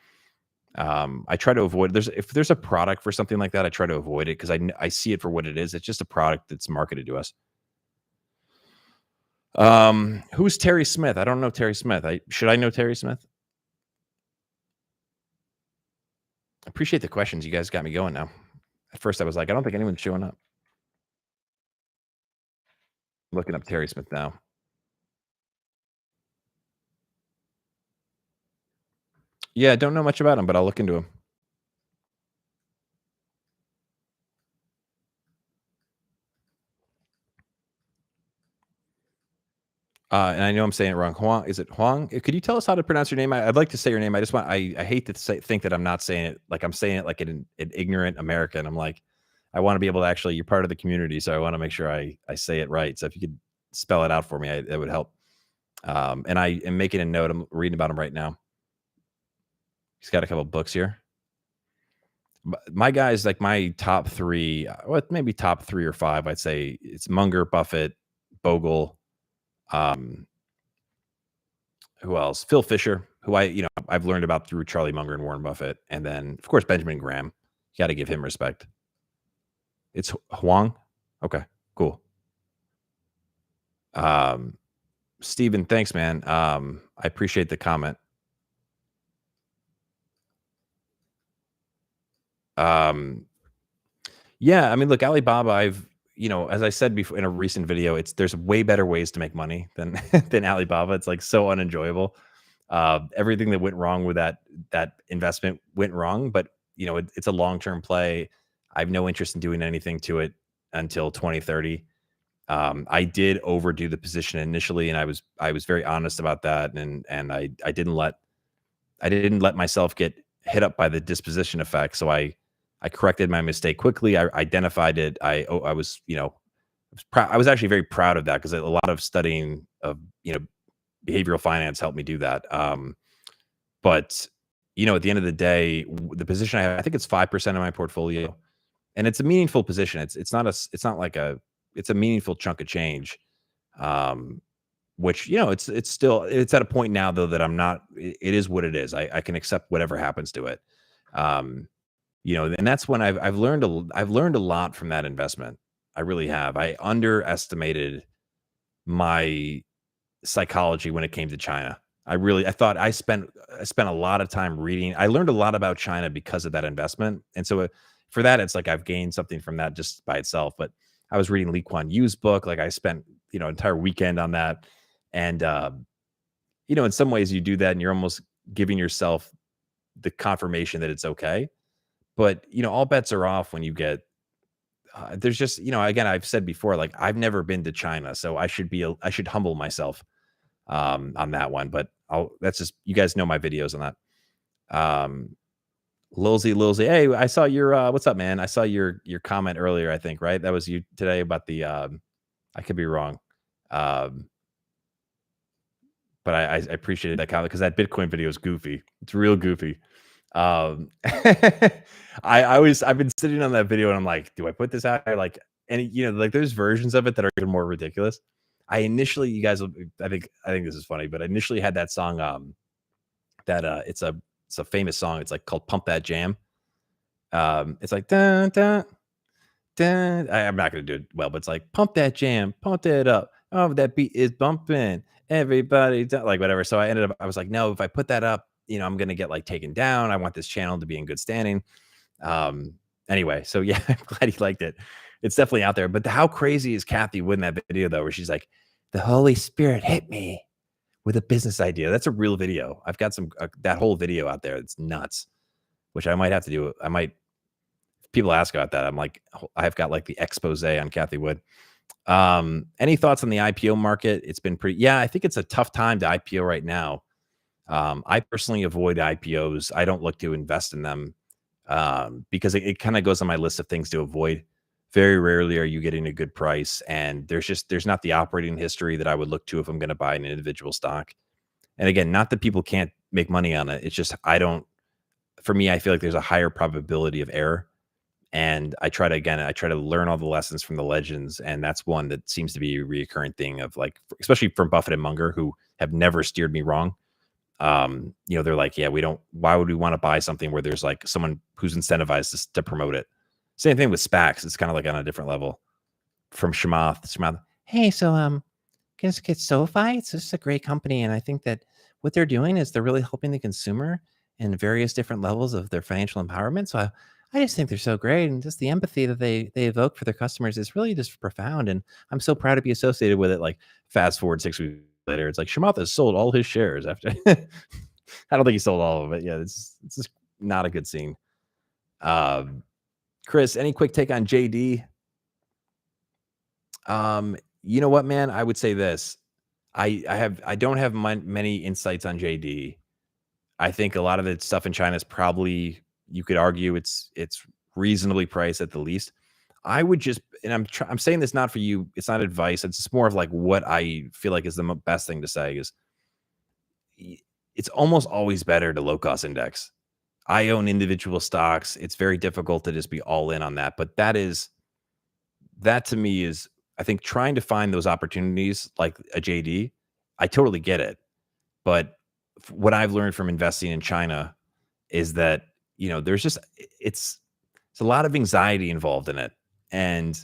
Speaker 1: I try to avoid if there's a product for something like that, I try to avoid it because I see it for what it is. It's just a product that's marketed to us. Who's Terry Smith? I don't know Terry Smith. Should I know Terry Smith? Appreciate the questions. You guys got me going now. At first, I was like, I don't think anyone's showing up. Looking up Terry Smith now. Yeah, don't know much about him, but I'll look into him. And I know I'm saying it wrong. Huang, is it Huang? Could you tell us how to pronounce your name? I'd like to say your name. I just want. I hate to think that I'm not saying it like I'm saying it like an ignorant American. I'm like, I want to be able to actually. You're part of the community, so I want to make sure I say it right. So if you could spell it out for me, that would help. And I am making a note. I'm reading about him right now. He's got a couple books here. My guys, like my top three, maybe top 3 or 5, I'd say it's Munger, Buffett, Bogle. Who else? Phil Fisher, who I've learned about through Charlie Munger and Warren Buffett, and then of course Benjamin Graham. You got to give him respect. It's Huang. Okay, cool. Steven, thanks, man. I appreciate the comment. Um, yeah, I mean, look, Alibaba, as I said before in a recent video, there's way better ways to make money than than Alibaba. It's like so unenjoyable. Everything that went wrong with that investment went wrong, but it's a long-term play. I have no interest in doing anything to it until 2030. I did overdo the position initially, and I was very honest about that, and I didn't let myself get hit up by the disposition effect. So I corrected my mistake quickly. I identified it. I was I was actually very proud of that because a lot of studying of behavioral finance helped me do that. But at the end of the day, the position I think it's 5% of my portfolio, and it's a meaningful position. It's not like it's a meaningful chunk of change. Um, which it's at a point now though that I'm not. It is what it is. I can accept whatever happens to it. Um, and that's when I've learned a lot from that investment. I really have. I underestimated my psychology when it came to China. I thought I spent a lot of time reading. I learned a lot about China because of that investment. And so for that, it's like I've gained something from that just by itself. But I was reading Lee Kuan Yew's book. Like I spent, an entire weekend on that. And in some ways you do that and you're almost giving yourself the confirmation that it's okay. But, all bets are off when you get there's just, again, I've said before, like I've never been to China, so I should humble myself on that one. But that's just, you guys know my videos on that. Lilsy, hey, I saw your what's up, man? I saw your comment earlier, I think, right? That was you today about the I could be wrong. Um, but I appreciated that comment because that Bitcoin video is goofy. It's real goofy. I've been sitting on that video and I'm like, do I put this out there? Like, and like there's versions of it that are even more ridiculous. You guys will, I think this is funny, but I initially had that song, that it's a famous song. It's like called Pump That Jam. It's like dun dun dun. I'm not gonna do it well, but it's like pump that jam, pump it up. Oh, that beat is bumping. Everybody like whatever. So I was like, no, if I put that up, I'm gonna get like taken down. I want this channel to be in good standing. Um, anyway, so yeah, I'm glad he liked it. It's definitely out there. But how crazy is Kathy Wood in that video though, where she's like, the Holy Spirit hit me with a business idea. That's a real video. I've got that whole video out there. It's nuts, which I might have to do. People ask about that. I'm like, I've got like the expose on Kathy Wood. Any thoughts on the IPO market? It's been yeah, I think it's a tough time to IPO right now. I personally avoid IPOs. I don't look to invest in them because it kind of goes on my list of things to avoid. Very rarely are you getting a good price, and there's not the operating history that I would look to if I'm going to buy an individual stock. And again, not that people can't make money on it. It's just for me, I feel like there's a higher probability of error. And I try to learn all the lessons from the legends. And that's one that seems to be a reoccurring thing of like, especially from Buffett and Munger, who have never steered me wrong. They're like, yeah, why would we want to buy something where there's like someone who's incentivized to promote it? Same thing with SPACs. It's kind of like on a different level. From Shamath, hey, so just get SoFi. It's just a great company. And I think that what they're doing is they're really helping the consumer in various different levels of their financial empowerment. So I just think they're so great. And just the empathy that they evoke for their customers is really just profound. And I'm so proud to be associated with it. Like fast forward 6 weeks later, it's like Shamath has sold all his shares after. I don't think he sold all of it. Yeah, it's just not a good scene. Chris, any quick take on JD? You know what, man? I would say this. I don't have many insights on JD. I think a lot of the stuff in China is probably, you could argue it's reasonably priced at the least. I would just, and I'm saying this not for you. It's not advice. It's just more of like what I feel like is the best thing to say is it's almost always better to low cost index. I own individual stocks. It's very difficult to just be all in on that. But that to me is, I think, trying to find those opportunities like a JD. I totally get it. But what I've learned from investing in China is that, there's just, it's a lot of anxiety involved in it. And,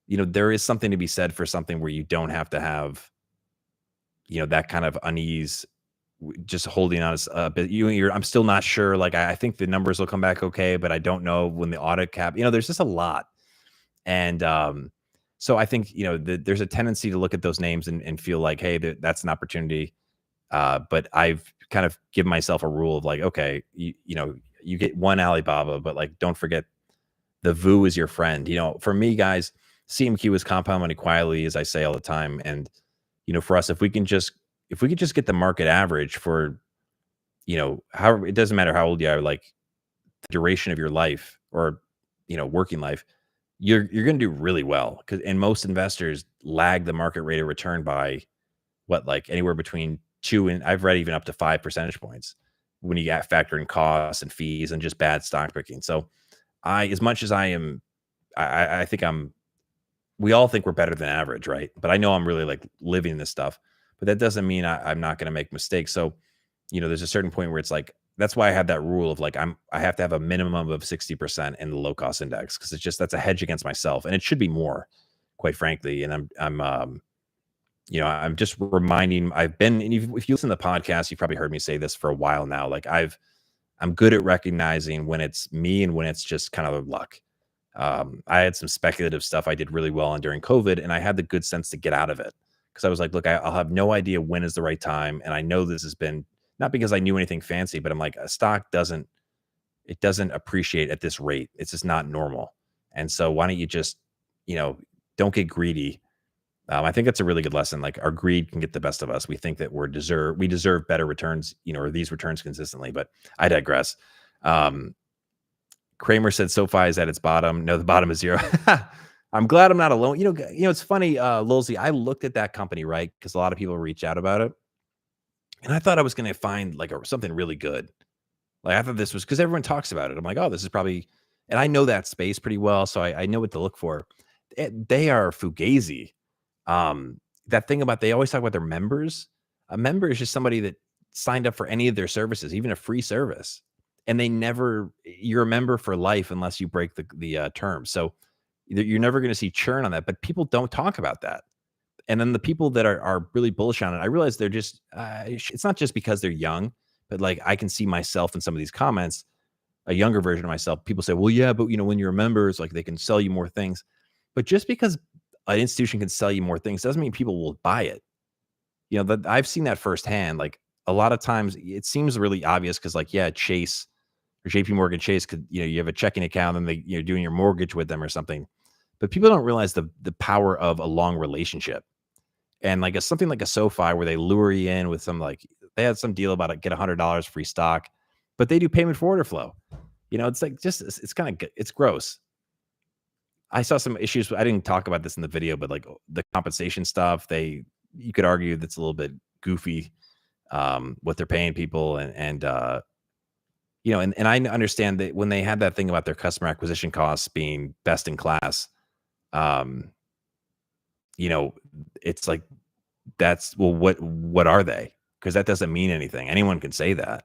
Speaker 1: there is something to be said for something where you don't have to have, that kind of unease just holding on a bit. I'm still not sure. Like I think the numbers will come back okay, but I don't know when the audit cap. There's just a lot, and so I think there's a tendency to look at those names and feel like, hey, that's an opportunity. But I've kind of given myself a rule of like, okay, you get one Alibaba, but like don't forget the VU is your friend. For me, guys, CMQ is compound money quietly, as I say all the time, and for us, if we could just get the market average for however, it doesn't matter how old you are, like the duration of your life or working life, you're going to do really well because and most investors lag the market rate of return by what, like anywhere between 2 and I've read even up to 5 percentage points when you factor in costs and fees and just bad stock picking. So as much as I am, I think we all think we're better than average, right? But I know I'm really like living this stuff, but that doesn't mean I'm not going to make mistakes. So, there's a certain point where it's like, that's why I have that rule of like, I have to have a minimum of 60% in the low cost index. Cause it's just, that's a hedge against myself and it should be more, quite frankly. And I'm just reminding, and if you listen to the podcast, you've probably heard me say this for a while now. Like I'm good at recognizing when it's me and when it's just kind of luck. I had some speculative stuff I did really well on during COVID, and I had the good sense to get out of it because I was like, look, I'll have no idea when is the right time. And I know this has been not because I knew anything fancy, but I'm like, a stock doesn't appreciate at this rate. It's just not normal. And so why don't you just, don't get greedy. I think that's a really good lesson. Like our greed can get the best of us. We think that we deserve better returns, or these returns consistently, but I digress. Kramer said SoFi is at its bottom. No, the bottom is 0. I'm glad I'm not alone. It's funny, Lulzy, I looked at that company, right? Because a lot of people reach out about it. And I thought I was going to find like something really good. Like I thought this was because everyone talks about it. I'm like, oh, this is probably, and I know that space pretty well. So I know what to look for. They are fugazi. That thing about, they always talk about their members. A member is just somebody that signed up for any of their services, even a free service. And you're a member for life unless you break the term. So you're never going to see churn on that, but people don't talk about that. And then the people that are really bullish on it, I realize they're just, it's not just because they're young, but like I can see myself in some of these comments, a younger version of myself. People say, well, yeah, but when you're a member, it's like they can sell you more things. But just because an institution can sell you more things doesn't mean people will buy it. I've seen that firsthand. Like a lot of times it seems really obvious because like, yeah, Chase or JP Morgan Chase could, you have a checking account and you're doing your mortgage with them or something. But people don't realize the power of a long relationship. And like something like a SoFi where they lure you in with they had some deal about get $100 free stock, but they do payment for order flow. It's like it's kind of, it's gross. I saw some issues. I didn't talk about this in the video, but like the compensation stuff, you could argue that's a little bit goofy, what they're paying people. And I understand that when they had that thing about their customer acquisition costs being best in class, it's like, what are they? Because that doesn't mean anything. Anyone can say that.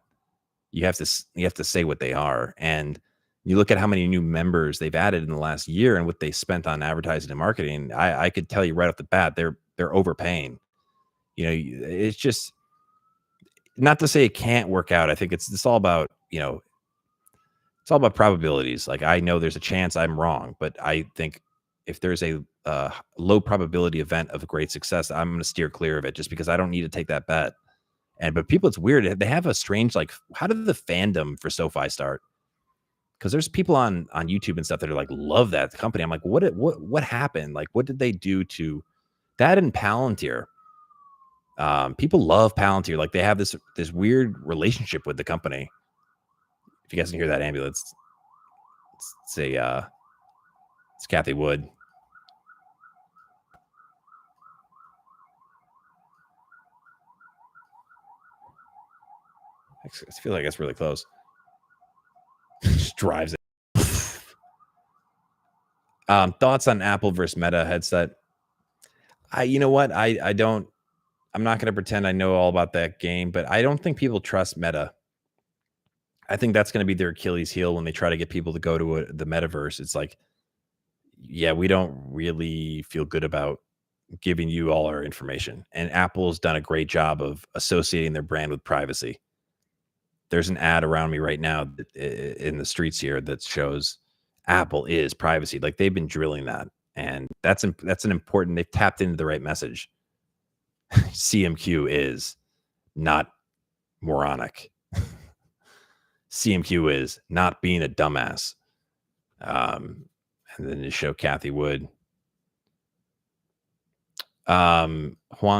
Speaker 1: You have to say what they are. And you look at how many new members they've added in the last year and what they spent on advertising and marketing. I could tell you right off the bat, they're overpaying. It's just not to say it can't work out. I think it's all about, it's all about probabilities. Like I know there's a chance I'm wrong, but I think if there's a low probability event of great success, I'm going to steer clear of it just because I don't need to take that bet. But people, it's weird. They have a strange, like, how did the fandom for SoFi start? Because there's people on YouTube and stuff that are like, love that company. I'm like, what happened? Like, what did they do to that? And Palantir, people love Palantir. Like they have this weird relationship with the company. If you guys can hear that ambulance, it's Kathy Wood. I feel like it's really close. Just drives it. Thoughts on Apple versus Meta headset? You know what? I'm not going to pretend I know all about that game, but I don't think people trust Meta. I think that's going to be their Achilles heel when they try to get people to go to the metaverse. It's like, yeah, we don't really feel good about giving you all our information. And Apple's done a great job of associating their brand with privacy. There's an ad around me right now in the streets here that shows Apple is privacy. Like they've been drilling that, and that's an important. They've tapped into the right message. CMQ is not moronic. CMQ is not being a dumbass. And then to show Kathy Wood. Huang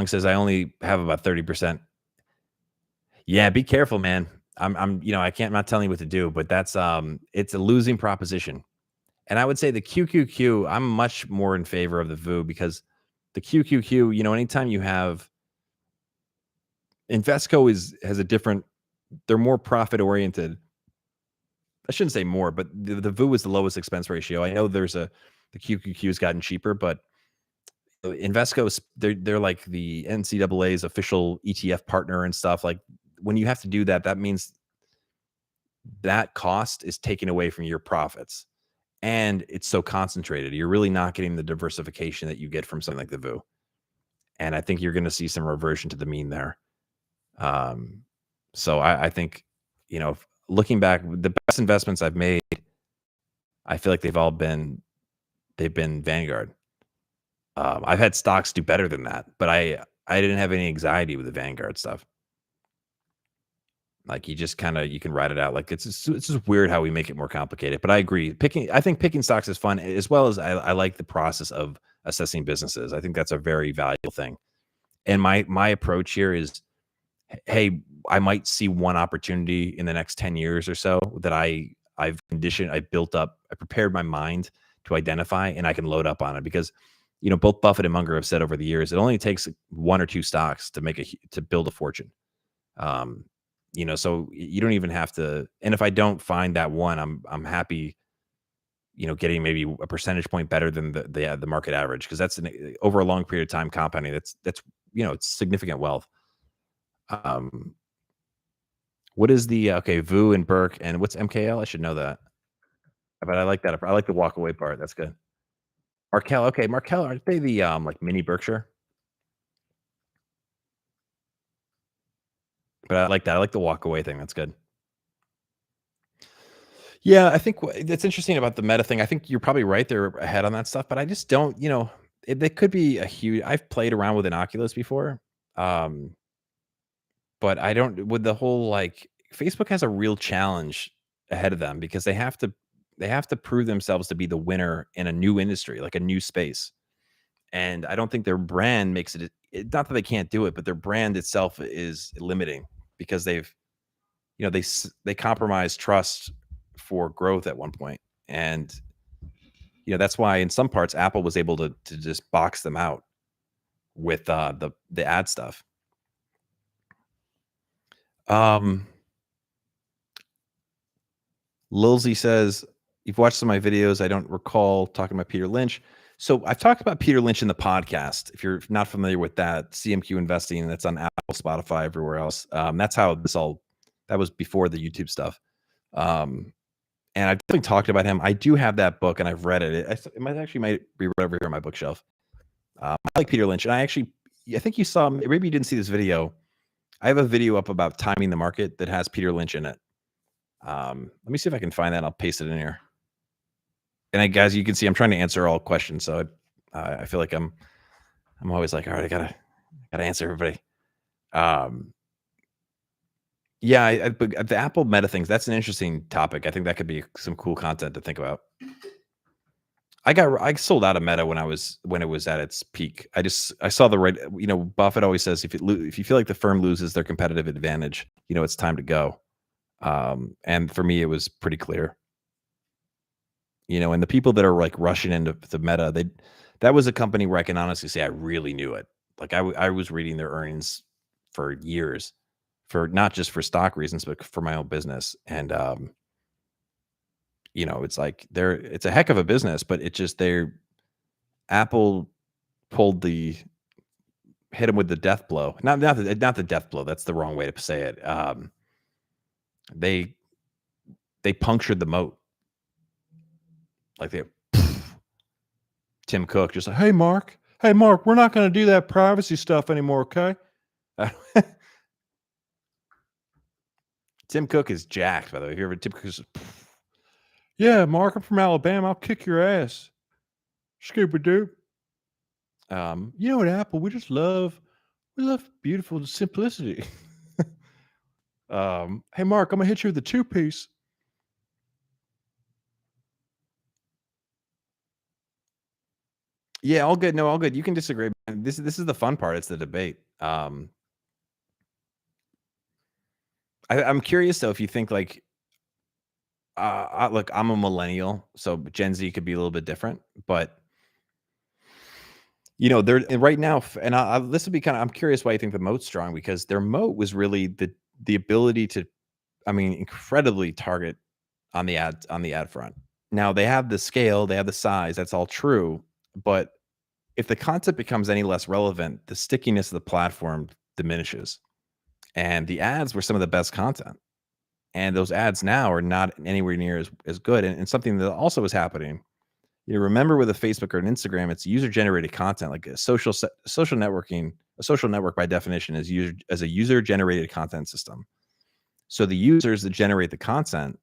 Speaker 1: says I only have about 30%. Yeah, be careful, man. I'm not telling you what to do, but that's it's a losing proposition. And I would say the QQQ, I'm much more in favor of the VU because the QQQ, anytime you have Invesco has a different, they're more profit oriented. I shouldn't say more, but the VU is the lowest expense ratio. I know the QQQ has gotten cheaper, but Invesco, they're like the NCAA's official ETF partner and stuff. Like when you have to do that, that means that cost is taken away from your profits. And it's so concentrated. You're really not getting the diversification that you get from something like the VU. And I think you're going to see some reversion to the mean there. So I think, looking back, the best investments I've made, I feel like they've been Vanguard. I've had stocks do better than that, but I didn't have any anxiety with the Vanguard stuff. Like you can ride it out. Like it's just weird how we make it more complicated. But I agree. I think picking stocks is fun, as well as I like the process of assessing businesses. I think that's a very valuable thing. And my approach here is, hey, I might see one opportunity in the next 10 years or so that I've conditioned, I built up, I prepared my mind to identify, and I can load up on it because, both Buffett and Munger have said over the years, it only takes one or two stocks to build a fortune. So you don't even have to. And if I don't find that one, I'm happy, getting maybe a percentage point better than the market average, because that's over a long period of time compounding. That's it's significant wealth. What is the VU and Burke, and what's MKL? I should know that, but I like that. I like the walk away part. That's good. Markel, okay, Markel, aren't they the like mini Berkshire? But I like that. I like the walk away thing. That's good. Yeah, I think that's interesting about the meta thing. I think you're probably right. They're ahead on that stuff, but I just don't. They could be a huge. I've played around with an Oculus before, but I don't with the whole like Facebook has a real challenge ahead of them because they have to prove themselves to be the winner in a new industry, like a new space. And I don't think their brand makes not that they can't do it, but their brand itself is limiting because they compromise trust for growth at one point. And that's why in some parts Apple was able to just box them out with the ad stuff. Lilsey says, you've watched some of my videos. I don't recall talking about Peter Lynch. So I've talked about Peter Lynch in the podcast. If you're not familiar with that, CMQ Investing, that's on Apple, Spotify, everywhere else. That's how that was before the YouTube stuff. And I've definitely talked about him. I do have that book and I've read it. It might be right over here on my bookshelf. I like Peter Lynch. And I think you saw, maybe you didn't see this video. I have a video up about timing the market that has Peter Lynch in it. Let me see if I can find that. I'll paste it in here. And guys, you can see I'm trying to answer all questions. So I feel like I'm always like, all right, I gotta answer everybody. Yeah, but the Apple Meta things, that's an interesting topic. I think that could be some cool content to think about. I sold out of Meta when it was at its peak. I saw the right. Buffett always says if you feel like the firm loses their competitive advantage, it's time to go. And for me, it was pretty clear. And the people that are like rushing into the Meta, that was a company where I can honestly say I really knew it. Like I was reading their earnings for years, for not just for stock reasons, but for my own business. And it's like it's a heck of a business, but Apple hit them with the death blow. Not the death blow. That's the wrong way to say it. They punctured the moat. Like Tim Cook just like, hey, Mark, Hey, Mark, we're not going to do that privacy stuff anymore, okay? Tim Cook is jacked, by the way. If you ever Tim Cook is, yeah, Mark, I'm from Alabama. I'll kick your ass. Scooby Doo. You know, at Apple, we love beautiful simplicity. Hey, Mark, I'm gonna hit you with the two piece. Yeah, all good. No, all good. You can disagree. This is the fun part. It's the debate. I'm curious though if you think like, look, I'm a millennial, so Gen Z could be a little bit different, but you know, they're and right now, and this would be kind of. I'm curious why you think the moat's strong because their moat was really the ability to, I mean, incredibly target on the ad front. Now they have the scale, they have the size. That's all true, but if the content becomes any less relevant, the stickiness of the platform diminishes. And the ads were some of the best content. And those ads now are not anywhere near as good. And something that also is happening, you remember with a Facebook or an Instagram, it's user generated content, like a social networking. A social network by definition is used as a user generated content system. So the users that generate the content,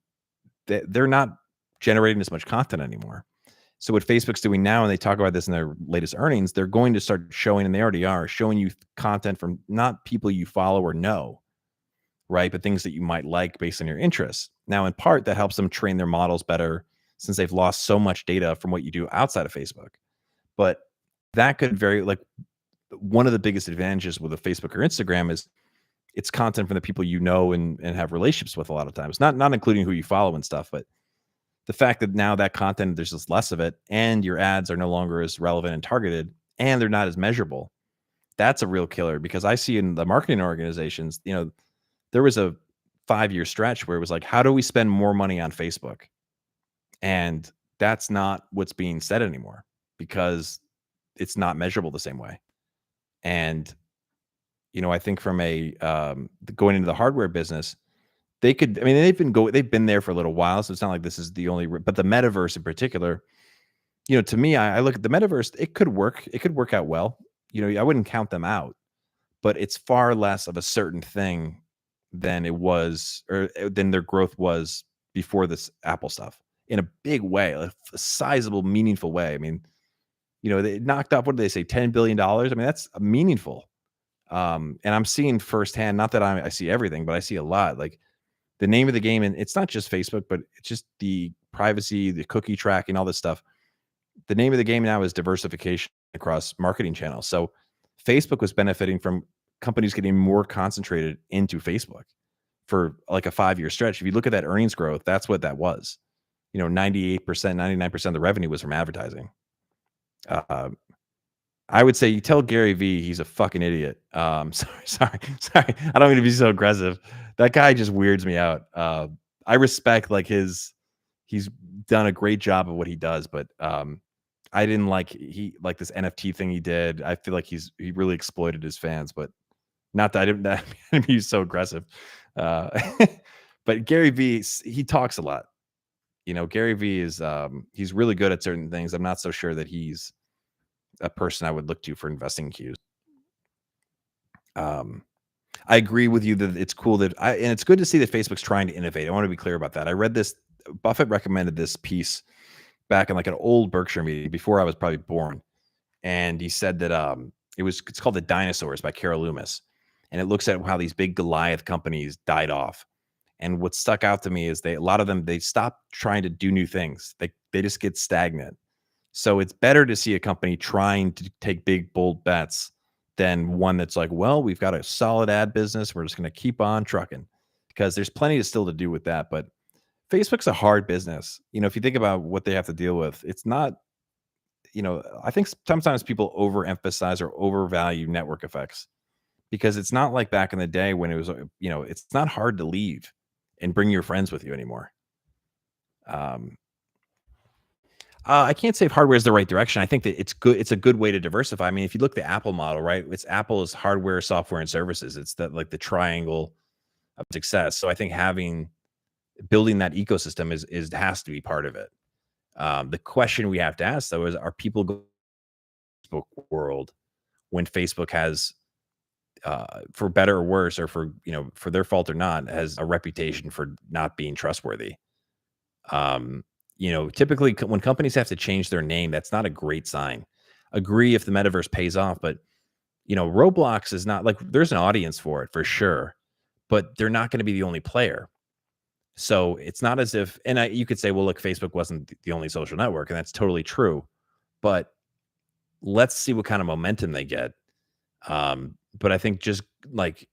Speaker 1: they're not generating as much content anymore. So what Facebook's doing now, and they talk about this in their latest earnings, they're going to start showing, and they already are showing you content from not people you follow or know, right? But things that you might like based on your interests. Now, in part, that helps them train their models better since they've lost so much data from what you do outside of Facebook. But that could very like one of the biggest advantages with a Facebook or Instagram is it's content from the people you know and have relationships with a lot of times, not including who you follow and stuff, but the fact that now that content there's just less of it and your ads are no longer as relevant and targeted and they're not as measurable. That's a real killer because I see in the marketing organizations, you know, there was a 5-year stretch where it was like, how do we spend more money on Facebook? And that's not what's being said anymore because it's not measurable the same way. And, you know, I think from a going into the hardware business, they could, I mean, they've been there for a little while. So it's not like this is the only, but the metaverse in particular, you know, to me, I look at the metaverse, it could work. It could work out well. You know, I wouldn't count them out, but it's far less of a certain thing than it was or than their growth was before this Apple stuff in a big way, a sizable, meaningful way. I mean, you know, they knocked off, what did they say, $10 billion? I mean, that's meaningful. And I'm seeing firsthand, not that I see everything, but I see a lot. Like the name of the game, and it's not just Facebook, but it's just the privacy, the cookie tracking, all this stuff. The name of the game now is diversification across marketing channels. So Facebook was benefiting from companies getting more concentrated into Facebook for like a 5-year stretch. If you look at that earnings growth, that's what that was. You know, 98%, 99% of the revenue was from advertising. Uh, I would say you tell Gary V he's a fucking idiot. Sorry. I don't mean to be so aggressive. That guy just weirds me out. I respect like he's done a great job of what he does, but I didn't like this NFT thing he did. I feel like he really exploited his fans, but not that I didn't that he's so aggressive. Uh, but Gary V, he talks a lot. You know, Gary V is he's really good at certain things. I'm not so sure that he's a person I would look to for investing cues. Um, I agree with you that it's cool that and it's good to see that Facebook's trying to innovate. I want to be clear about that. I read this. Buffett recommended this piece back in like an old Berkshire meeting before I was probably born, and he said that it's called The Dinosaurs by Carol Loomis, and it looks at how these big Goliath companies died off. And what stuck out to me is a lot of them they stop trying to do new things. They just get stagnant. So it's better to see a company trying to take big, bold bets than one that's like, well, we've got a solid ad business. We're just going to keep on trucking because there's plenty to still to do with that. But Facebook's a hard business. You know, if you think about what they have to deal with, it's not, you know, I think sometimes people overemphasize or overvalue network effects because it's not like back in the day when it was, you know, it's not hard to leave and bring your friends with you anymore. Um, I can't say if hardware is the right direction. I think that it's good. It's a good way to diversify. I mean, if you look at the Apple model, right? It's Apple's hardware, software, and services. It's that like the triangle of success. So I think building that ecosystem is has to be part of it. The question we have to ask though is: are people going Facebook world when Facebook has, for better or worse, or for for their fault or not, has a reputation for not being trustworthy. Um, typically when companies have to change their name, that's not a great sign. Agree if the metaverse pays off, but Roblox is not like there's an audience for it for sure, but they're not going to be the only player. So it's not as if, and you could say, well, look, Facebook wasn't the only social network, and that's totally true. But let's see what kind of momentum they get. But I think just like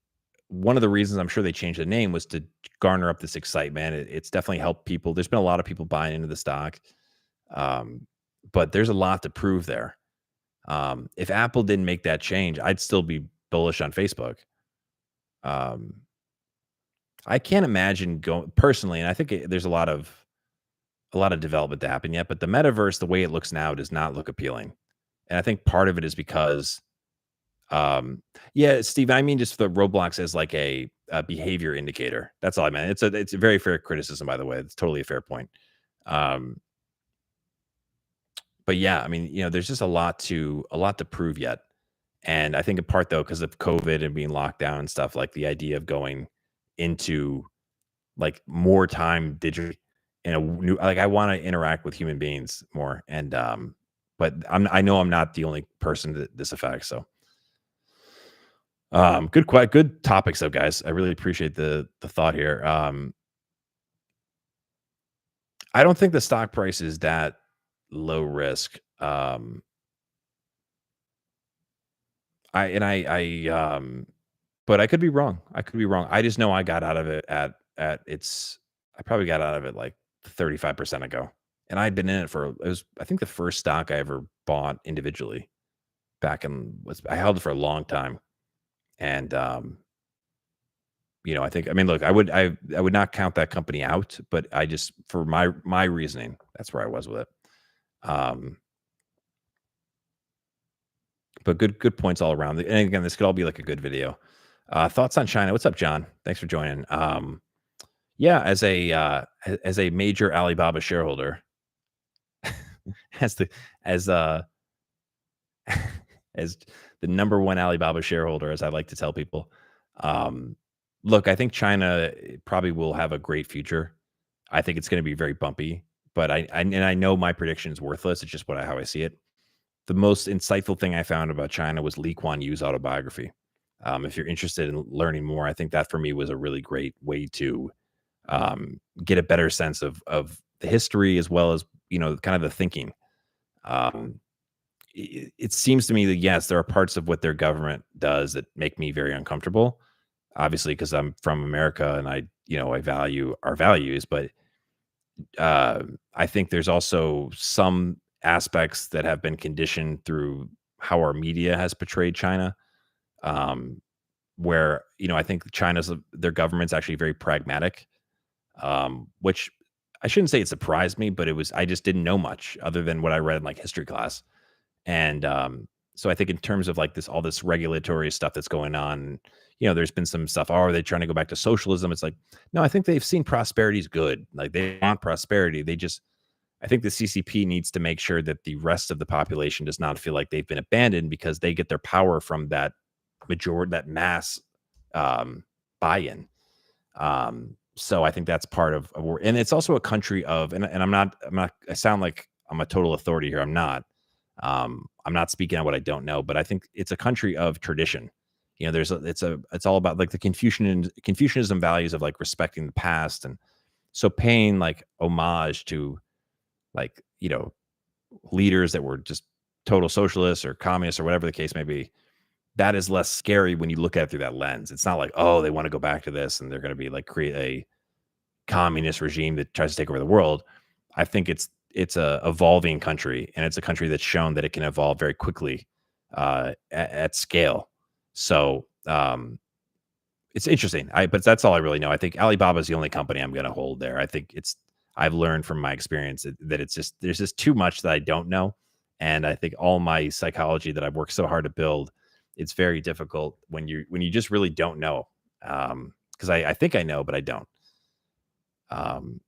Speaker 1: one of the reasons I'm sure they changed the name was to garner up this excitement. It's definitely helped people. There's been a lot of people buying into the stock, um, but there's a lot to prove there. If Apple didn't make that change, I'd still be bullish on Facebook. Um, I can't imagine going personally, and I think there's a lot of development to happen yet. But the metaverse, the way it looks now, does not look appealing, and I think part of it is because, yeah, Steve, I mean just the Roblox as like a behavior indicator. That's all I meant. It's a very fair criticism, by the way. It's totally a fair point. Um, but yeah, I mean, there's just a lot to prove yet. And I think in part though, because of COVID and being locked down and stuff, like the idea of going into like more time digitally in a new, like I want to interact with human beings more. And but I know I'm not the only person that this affects. So good topics though, guys. I really appreciate the thought here. I don't think the stock price is that low risk. But I could be wrong. I could be wrong. I just know I got out of it at its. I probably got out of it like 35% ago, and I'd been in it for it was I think the first stock I ever bought individually back in was I held it for a long time, and I think I mean look I would not count that company out, but I just for my reasoning that's where I was with it. Um, but good points all around. And again, this could all be like a good video. Thoughts on China? What's up, John? Thanks for joining. Yeah, as a major Alibaba shareholder, as the as as the number one Alibaba shareholder, as I like to tell people, um, look, I think China probably will have a great future. I think it's going to be very bumpy, but I know my prediction is worthless. It's just how I see it. The most insightful thing I found about China was Lee Kuan Yew's autobiography. If you're interested in learning more, I think that for me was a really great way to get a better sense of the history as well as kind of the thinking. Um, it seems to me that yes, there are parts of what their government does that make me very uncomfortable. Obviously, because I'm from America and I value our values, but uh, I think there's also some aspects that have been conditioned through how our media has portrayed China. Um, where I think their government's actually very pragmatic, which I shouldn't say it surprised me, but I just didn't know much other than what I read in like history class. And so I think in terms of like all this regulatory stuff that's going on, there's been some stuff. Oh, are they trying to go back to socialism? It's like, no, I think they've seen prosperity is good. Like they want prosperity. I think the CCP needs to make sure that the rest of the population does not feel like they've been abandoned because they get their power from that mass buy-in. So I think that's part of and it's also a country of, and I'm not, I sound like I'm a total authority here. I'm not. I'm not speaking on what I don't know, but I think it's a country of tradition. It's all about like the Confucianism values of like respecting the past, and so paying like homage to like leaders that were just total socialists or communists or whatever the case may be. That is less scary when you look at it through that lens. It's not like, oh, they want to go back to this and they're going to be like create a communist regime that tries to take over the world. I think it's a evolving country, and it's a country that's shown that it can evolve very quickly at scale. So it's interesting. But that's all I really know. I think Alibaba is the only company I'm going to hold there. I think I've learned from my experience that there's just too much that I don't know, and I think all my psychology that I've worked so hard to build, it's very difficult when you just really don't know. Because I think I know, but I don't. Um,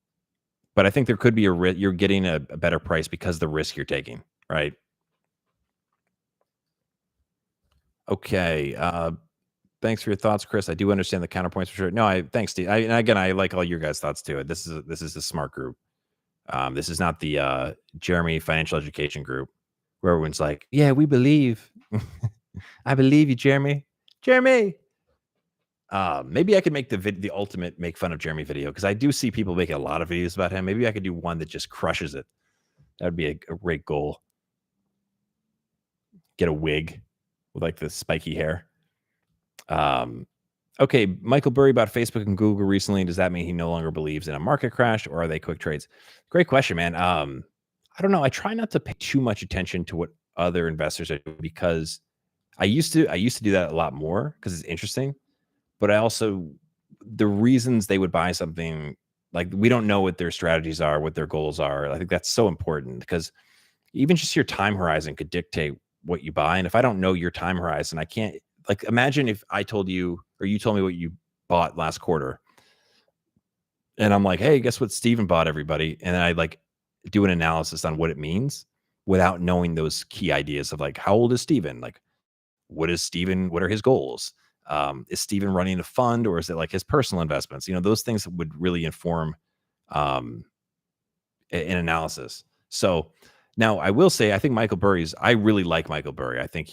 Speaker 1: but I think there could be you're getting a better price because of the risk you're taking, right? Okay. Thanks for your thoughts, Chris. I do understand the counterpoints for sure. No, I thanks, Steve. And again, I like all your guys' thoughts too. This is a smart group. This is not the Jeremy financial education group where everyone's like, "Yeah, we believe. I believe you, Jeremy. Jeremy." Maybe I could make the ultimate make fun of Jeremy video because I do see people making a lot of videos about him. Maybe I could do one that just crushes it. That would be a great goal. Get a wig with like the spiky hair. Um, okay, Michael Burry about Facebook and Google recently. Does that mean he no longer believes in a market crash, or are they quick trades? Great question, man. I don't know. I try not to pay too much attention to what other investors are doing because I used to do that a lot more because it's interesting. But I also the reasons they would buy something like we don't know what their strategies are, what their goals are. I think that's so important because even just your time horizon could dictate what you buy. And if I don't know your time horizon, I can't like imagine if I told you or you told me what you bought last quarter and I'm like, hey, guess what Steven bought everybody? And then I like do an analysis on what it means without knowing those key ideas of like how old is Steven? Like what are his goals? Is Steven running a fund or is it like his personal investments? Those things would really inform um an analysis. So now I will say I think I really like Michael Burry. I think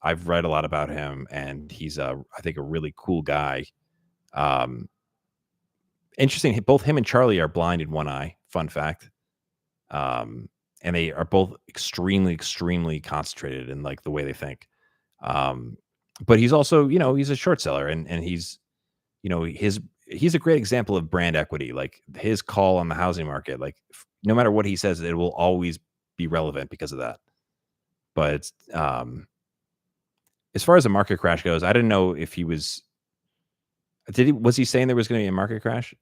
Speaker 1: I've read a lot about him and he's I think a really cool guy. Um Interesting. Both him and Charlie are blind in one eye. Fun fact. Um and they are both extremely, extremely concentrated in like the way they think. Um but he's also, he's a short seller and he's, he's a great example of brand equity. Like his call on the housing market, like no matter what he says, it will always be relevant because of that. But as far as the market crash goes, I didn't know if he was he saying there was going to be a market crash?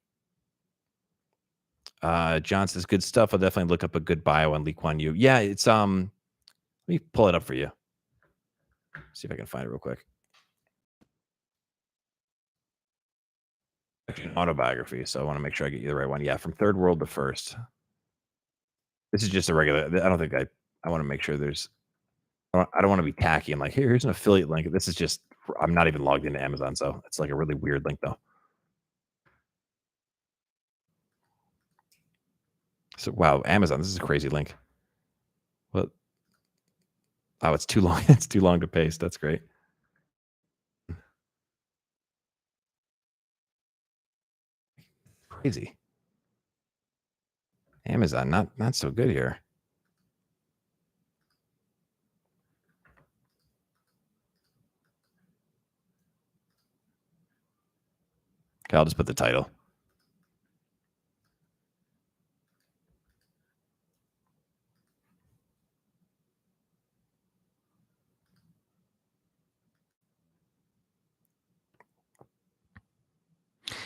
Speaker 1: John says good stuff. I'll definitely look up a good bio on Lee Kuan Yew. Yeah, it's let me pull it up for you. See if I can find it real quick. Actually, an autobiography, so I want to make sure I get you the right one. Yeah, from third world to first. This is just a regular. I don't think I want to make sure there's I don't wanna be tacky and like, here's an affiliate link." This is just I'm not even logged into Amazon, so it's like a really weird link though. So, wow, Amazon, this is a crazy link. What? Oh, it's too long. It's too long to paste. That's great. Crazy. Amazon, not so good here. Okay, I'll just put the title.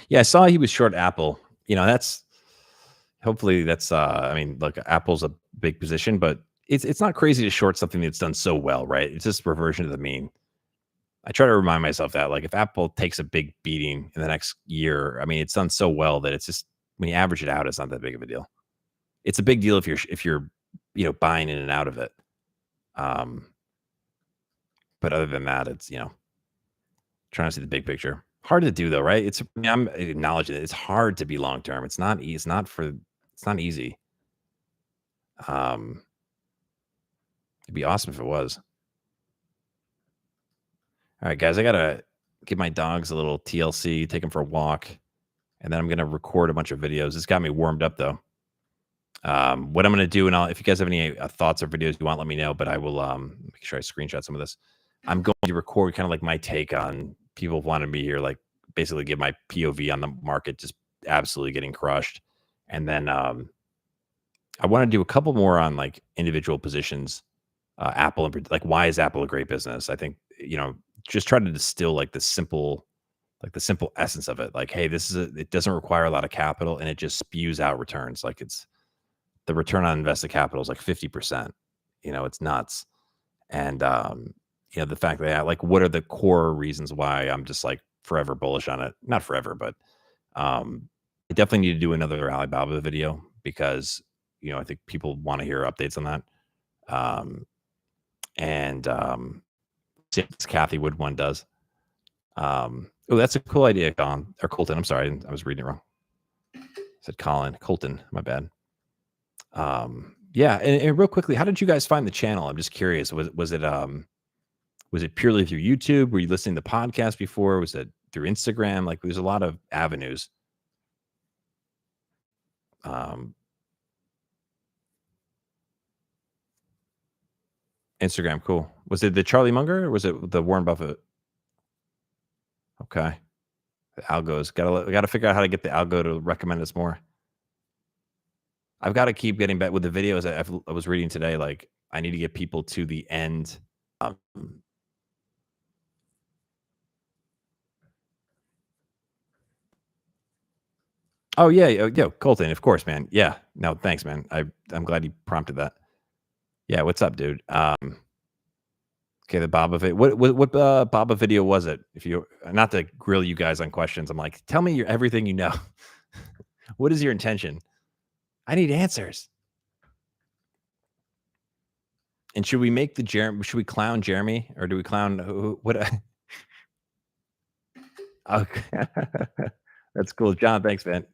Speaker 1: Yeah, I saw he was short Apple. That's hopefully that's, I mean, look, Apple's a big position, but it's not crazy to short something that's done so well, right? It's just reversion to the mean. I try to remind myself that, like, if Apple takes a big beating in the next year, I mean, it's done so well that it's just when you average it out, it's not that big of a deal. It's a big deal if you're buying in and out of it. Um, but other than that, it's trying to see the big picture. Hard to do though, right? I mean, I'm acknowledging it. It's hard to be long term. It's not easy. Um, it'd be awesome if it was. All right, guys, I gotta give my dogs a little TLC, take them for a walk, and then I'm gonna record a bunch of videos. It's got me warmed up though. What I'm going to do, and if you guys have any thoughts or videos you want, let me know. But I will make sure I screenshot some of this. I'm going to record kind of like my take on people wanting me here, like basically give my POV on the market, just absolutely getting crushed. And then I want to do a couple more on like individual positions. Apple, like why is Apple a great business? I think just try to distill like the simple essence of it. Like, hey, it doesn't require a lot of capital, and it just spews out returns. Like the return on invested capital is like 50%. It's nuts. And the fact that like what are the core reasons why I'm just like forever bullish on it? Not forever, but I definitely need to do another Alibaba video because I think people want to hear updates on that. Um and see if this Kathy Wood one does. Oh, that's a cool idea, Colin or Colton. I'm sorry, I was reading it wrong. I said Colin, Colton. My bad. Yeah, and real quickly, how did you guys find the channel? I'm just curious. Was it purely through YouTube? Were you listening to podcasts before? Was it through Instagram? Like, there's a lot of avenues. Um, Instagram, cool. Was it the Charlie Munger or was it the Warren Buffett? Okay. The algos. Gotta figure out how to get the algo to recommend us more. I've got to keep getting back with the videos I was reading today. Like, I need to get people to the end. Um, oh yeah, yo, Colton, of course, man. Yeah, no, thanks, man. I'm glad you prompted that. Yeah, what's up, dude? Okay, the Baba video. What Baba video was it? If you not to grill you guys on questions, I'm like, tell me everything you know. What is your intention? I need answers. And should we make the Jeremy? Should we clown Jeremy or do we clown what? Okay, that's cool, John. Thanks, man.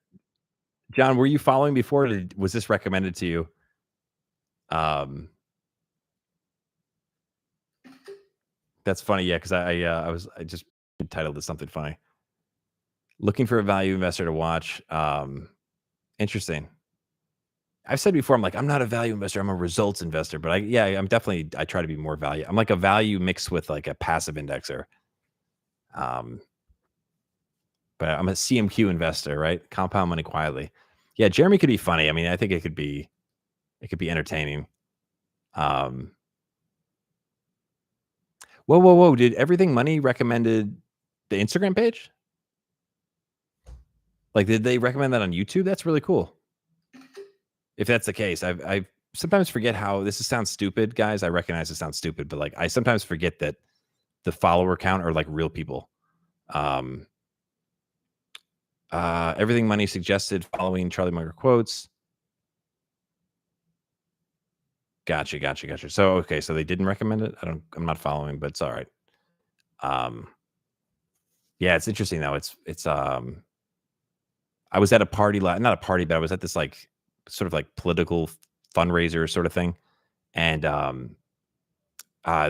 Speaker 1: John, were you following before? Or was this recommended to you? That's funny. Yeah, because I just titled it something funny. Looking for a value investor to watch. Interesting. I've said before, I'm like, I'm not a value investor. I'm a results investor. But I'm definitely, I try to be more value. I'm like a value mixed with like a passive indexer. Um, but I'm a CMQ investor, right? Compound money quietly. Yeah, Jeremy could be funny. I mean, I think it could be entertaining. Um, whoa! Did Everything Money recommended the Instagram page? Like, did they recommend that on YouTube? That's really cool. If that's the case, I sometimes forget how sounds stupid, guys. I recognize it sounds stupid, but like I sometimes forget that the follower count are like real people. Everything Money suggested following Charlie Munger quotes. Gotcha. So okay, so they didn't recommend it. I'm not following, but it's all right. Yeah, it's interesting though. I was at a party, not a party, but I was at this like sort of like political fundraiser sort of thing, and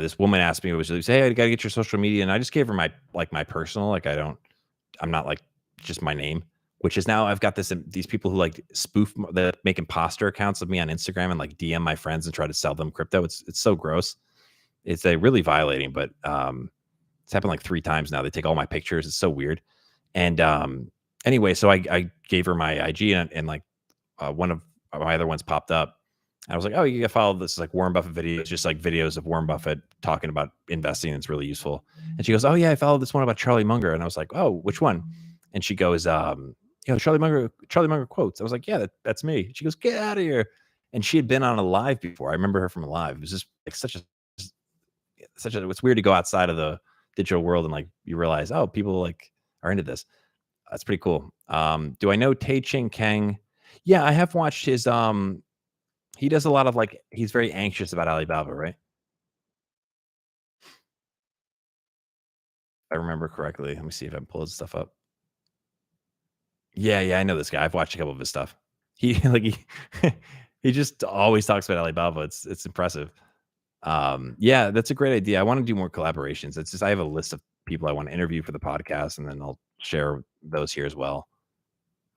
Speaker 1: this woman asked me, was like, "Hey, I gotta get your social media," and I just gave her my personal, like I'm not like just my name, which is now I've got these people who like that make imposter accounts of me on Instagram and like DM my friends and try to sell them crypto. It's so gross. It's really violating, but it's happened like 3 times now. They take all my pictures. It's so weird. And anyway, so I gave her my IG and like one of my other ones popped up. I was like, oh, you got to follow this like Warren Buffett videos, just like videos of Warren Buffett talking about investing. It's really useful. And she goes, oh yeah, I followed this one about Charlie Munger. And I was like, oh, which one? And she goes, Charlie Munger quotes. I was like, yeah, that's me. She goes, get out of here. And she had been on a live before. I remember her from a live. It was just like it's weird to go outside of the digital world and like you realize, oh, people like are into this. That's pretty cool. Do I know Tay Ching Kang? Yeah, I have watched his he does a lot of like he's very anxious about Alibaba, right? If I remember correctly. Let me see if I can pull his stuff up. Yeah, I know this guy. I've watched a couple of his stuff. He like he just always talks about Alibaba. It's impressive. Yeah, that's a great idea. I want to do more collaborations. It's just I have a list of people I want to interview for the podcast, and then I'll share those here as well.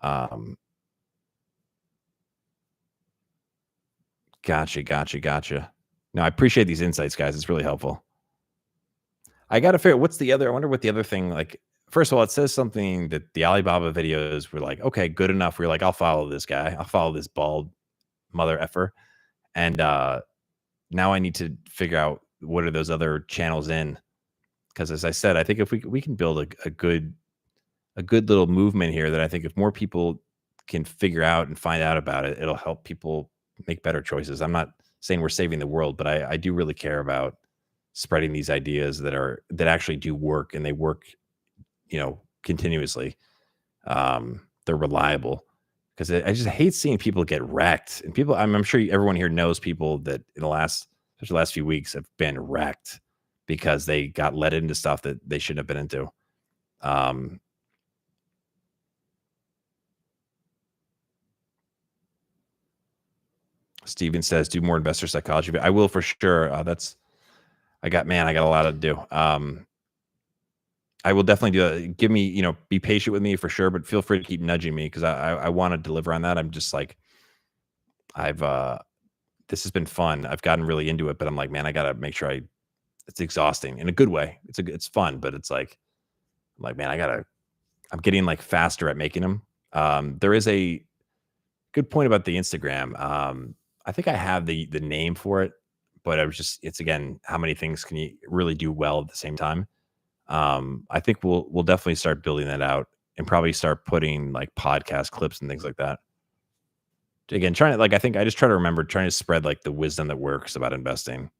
Speaker 1: Um, Gotcha. No, I appreciate these insights, guys. It's really helpful. I got to figure what's the other. I wonder what the other thing like. First of all, it says something that the Alibaba videos were like, okay, good enough. We're like, I'll follow this guy. I'll follow this bald mother effer. And now I need to figure out what are those other channels in. Because as I said, I think if we can build a good little movement here that I think if more people can figure out and find out about it, it'll help people make better choices. I'm not saying we're saving the world, but I do really care about spreading these ideas that actually do work and they work, continuously. They're reliable because I just hate seeing people get wrecked and people. I'm sure everyone here knows people that especially the last few weeks have been wrecked because they got led into stuff that they shouldn't have been into. Um, Steven says, do more investor psychology. I will for sure. I got a lot to do. I will definitely do it. Give me, be patient with me for sure, but feel free to keep nudging me because I want to deliver on that. I'm just like, I've, this has been fun. I've gotten really into it, but I'm like, man, I got to make sure it's exhausting in a good way. It's fun, but it's like, I'm like, man, I'm getting like faster at making them. There is a good point about the Instagram. I think I have the name for it, but it's again, how many things can you really do well at the same time? I think we'll definitely start building that out and probably start putting like podcast clips and things like that. Again, trying to I think I just try to remember trying to spread like the wisdom that works about investing.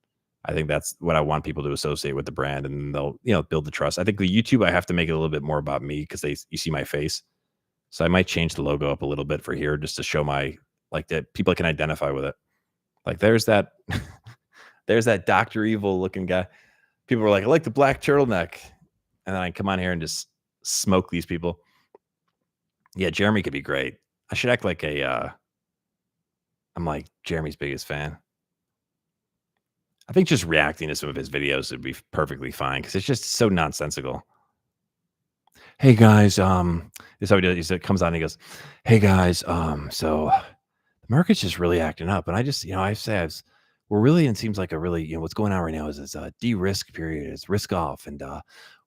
Speaker 1: I think that's what I want people to associate with the brand, and they'll build the trust. I think the YouTube I have to make it a little bit more about me because you see my face, so I might change the logo up a little bit for here just to show my that people can identify with it. Like there's that there's that Dr. Evil looking guy. People were like, I like the black turtleneck. And then I come on here and just smoke these people. Yeah, Jeremy could be great. I should act like I'm like Jeremy's biggest fan. I think just reacting to some of his videos would be perfectly fine because it's just so nonsensical. Hey guys, this is how he does. He comes on and he goes, "Hey guys, so the market's just really acting up." And I just, we're really, it seems like a really, what's going on right now is it's a de-risk period. It's risk off. And,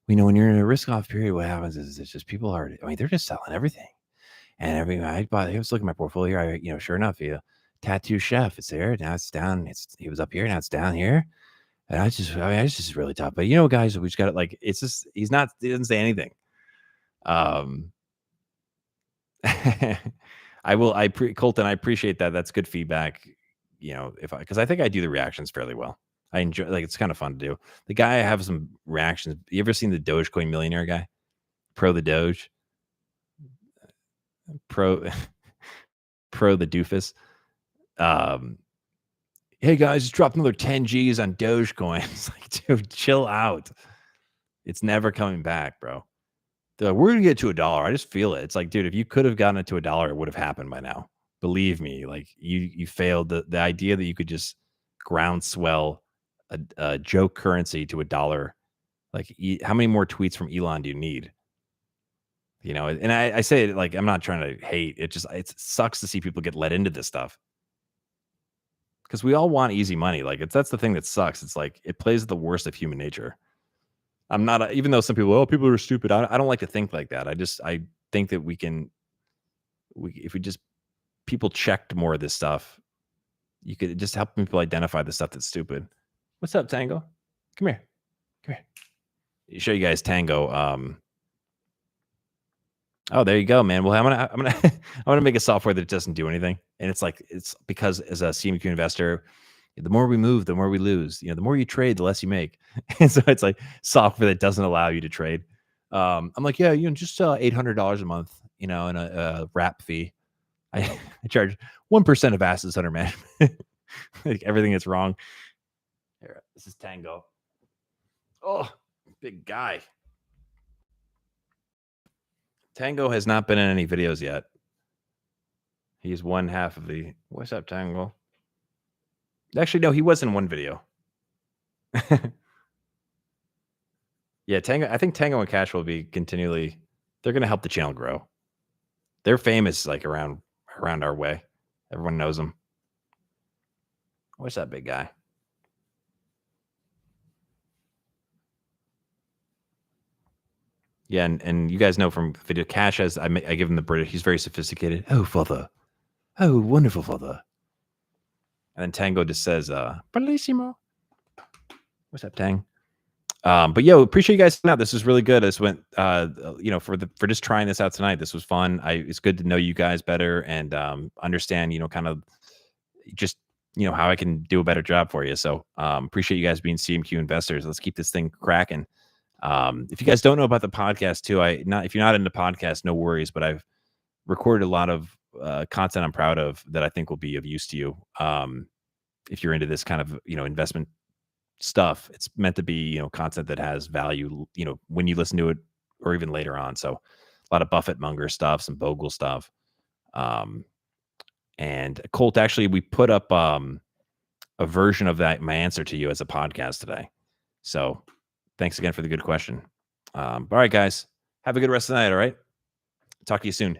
Speaker 1: when you're in a risk off period, what happens is it's just people they're just selling everything. And I was looking at my portfolio here. Sure enough, tattoo chef, it's there. Now it's down. He was up here. Now it's down here. And it's just really tough. But, guys, we just got it. It's just, he doesn't say anything. Colton, I appreciate that. That's good feedback. Because I think I do the reactions fairly well. I enjoy, it's kind of fun to do. The guy, I have some reactions. You ever seen the Dogecoin millionaire guy? Pro the Doge? Pro the doofus. Hey guys, just dropped another 10 G's on Dogecoin. It's like, dude, chill out. It's never coming back, bro. We're gonna get to $1. I just feel it. It's like, dude, if you could have gotten it to $1, it would have happened by now. Believe me, like you failed. The idea that you could just groundswell a joke currency to $1. Like, how many more tweets from Elon do you need? And I say it like I'm not trying to hate. It sucks to see people get led into this stuff because we all want easy money. Like that's the thing that sucks. It's like it plays the worst of human nature. I'm not, even though some people are stupid. I don't like to think like that. I think that if we just people checked more of this stuff, you could just help people identify the stuff that's stupid. What's up, Tango? Come here. Show you guys Tango. Oh, there you go, man. Well, I'm gonna make a software that doesn't do anything, and it's because as a CMQ investor, the more we move, the more we lose. The more you trade, the less you make. And so it's like software that doesn't allow you to trade. I'm like, yeah, just $800 a month, and a wrap fee. I charge 1% of assets under management. Like everything that's wrong. Here, this is Tango. Oh, big guy. Tango has not been in any videos yet. He's one half of the. What's up, Tango? Actually, no, he was in one video. Yeah, Tango. I think Tango and Cash will be continually. They're going to help the channel grow. They're famous, like around our way. Everyone knows them. What's that big guy? Yeah, and you guys know from video Cash as I give him the British. He's very sophisticated. Oh, father. Oh, wonderful father. And then Tango just says, "Bellissimo." What's up, Tang? But appreciate you guys coming out. This was really good. This went, for just trying this out tonight. This was fun. It's good to know you guys better and understand, kind of just, how I can do a better job for you. So appreciate you guys being CMQ investors. Let's keep this thing cracking. If you guys don't know about the podcast too, if you're not into podcasts, no worries. But I've recorded a lot of content I'm proud of that I think will be of use to you. If you're into this kind of, investment stuff. It's meant to be, content that has value, when you listen to it or even later on. So a lot of Buffett Munger stuff, some Bogle stuff. And Colt, actually, we put up a version of that, my answer to you, as a podcast today. So thanks again for the good question. All right, guys, have a good rest of the night. All right. Talk to you soon.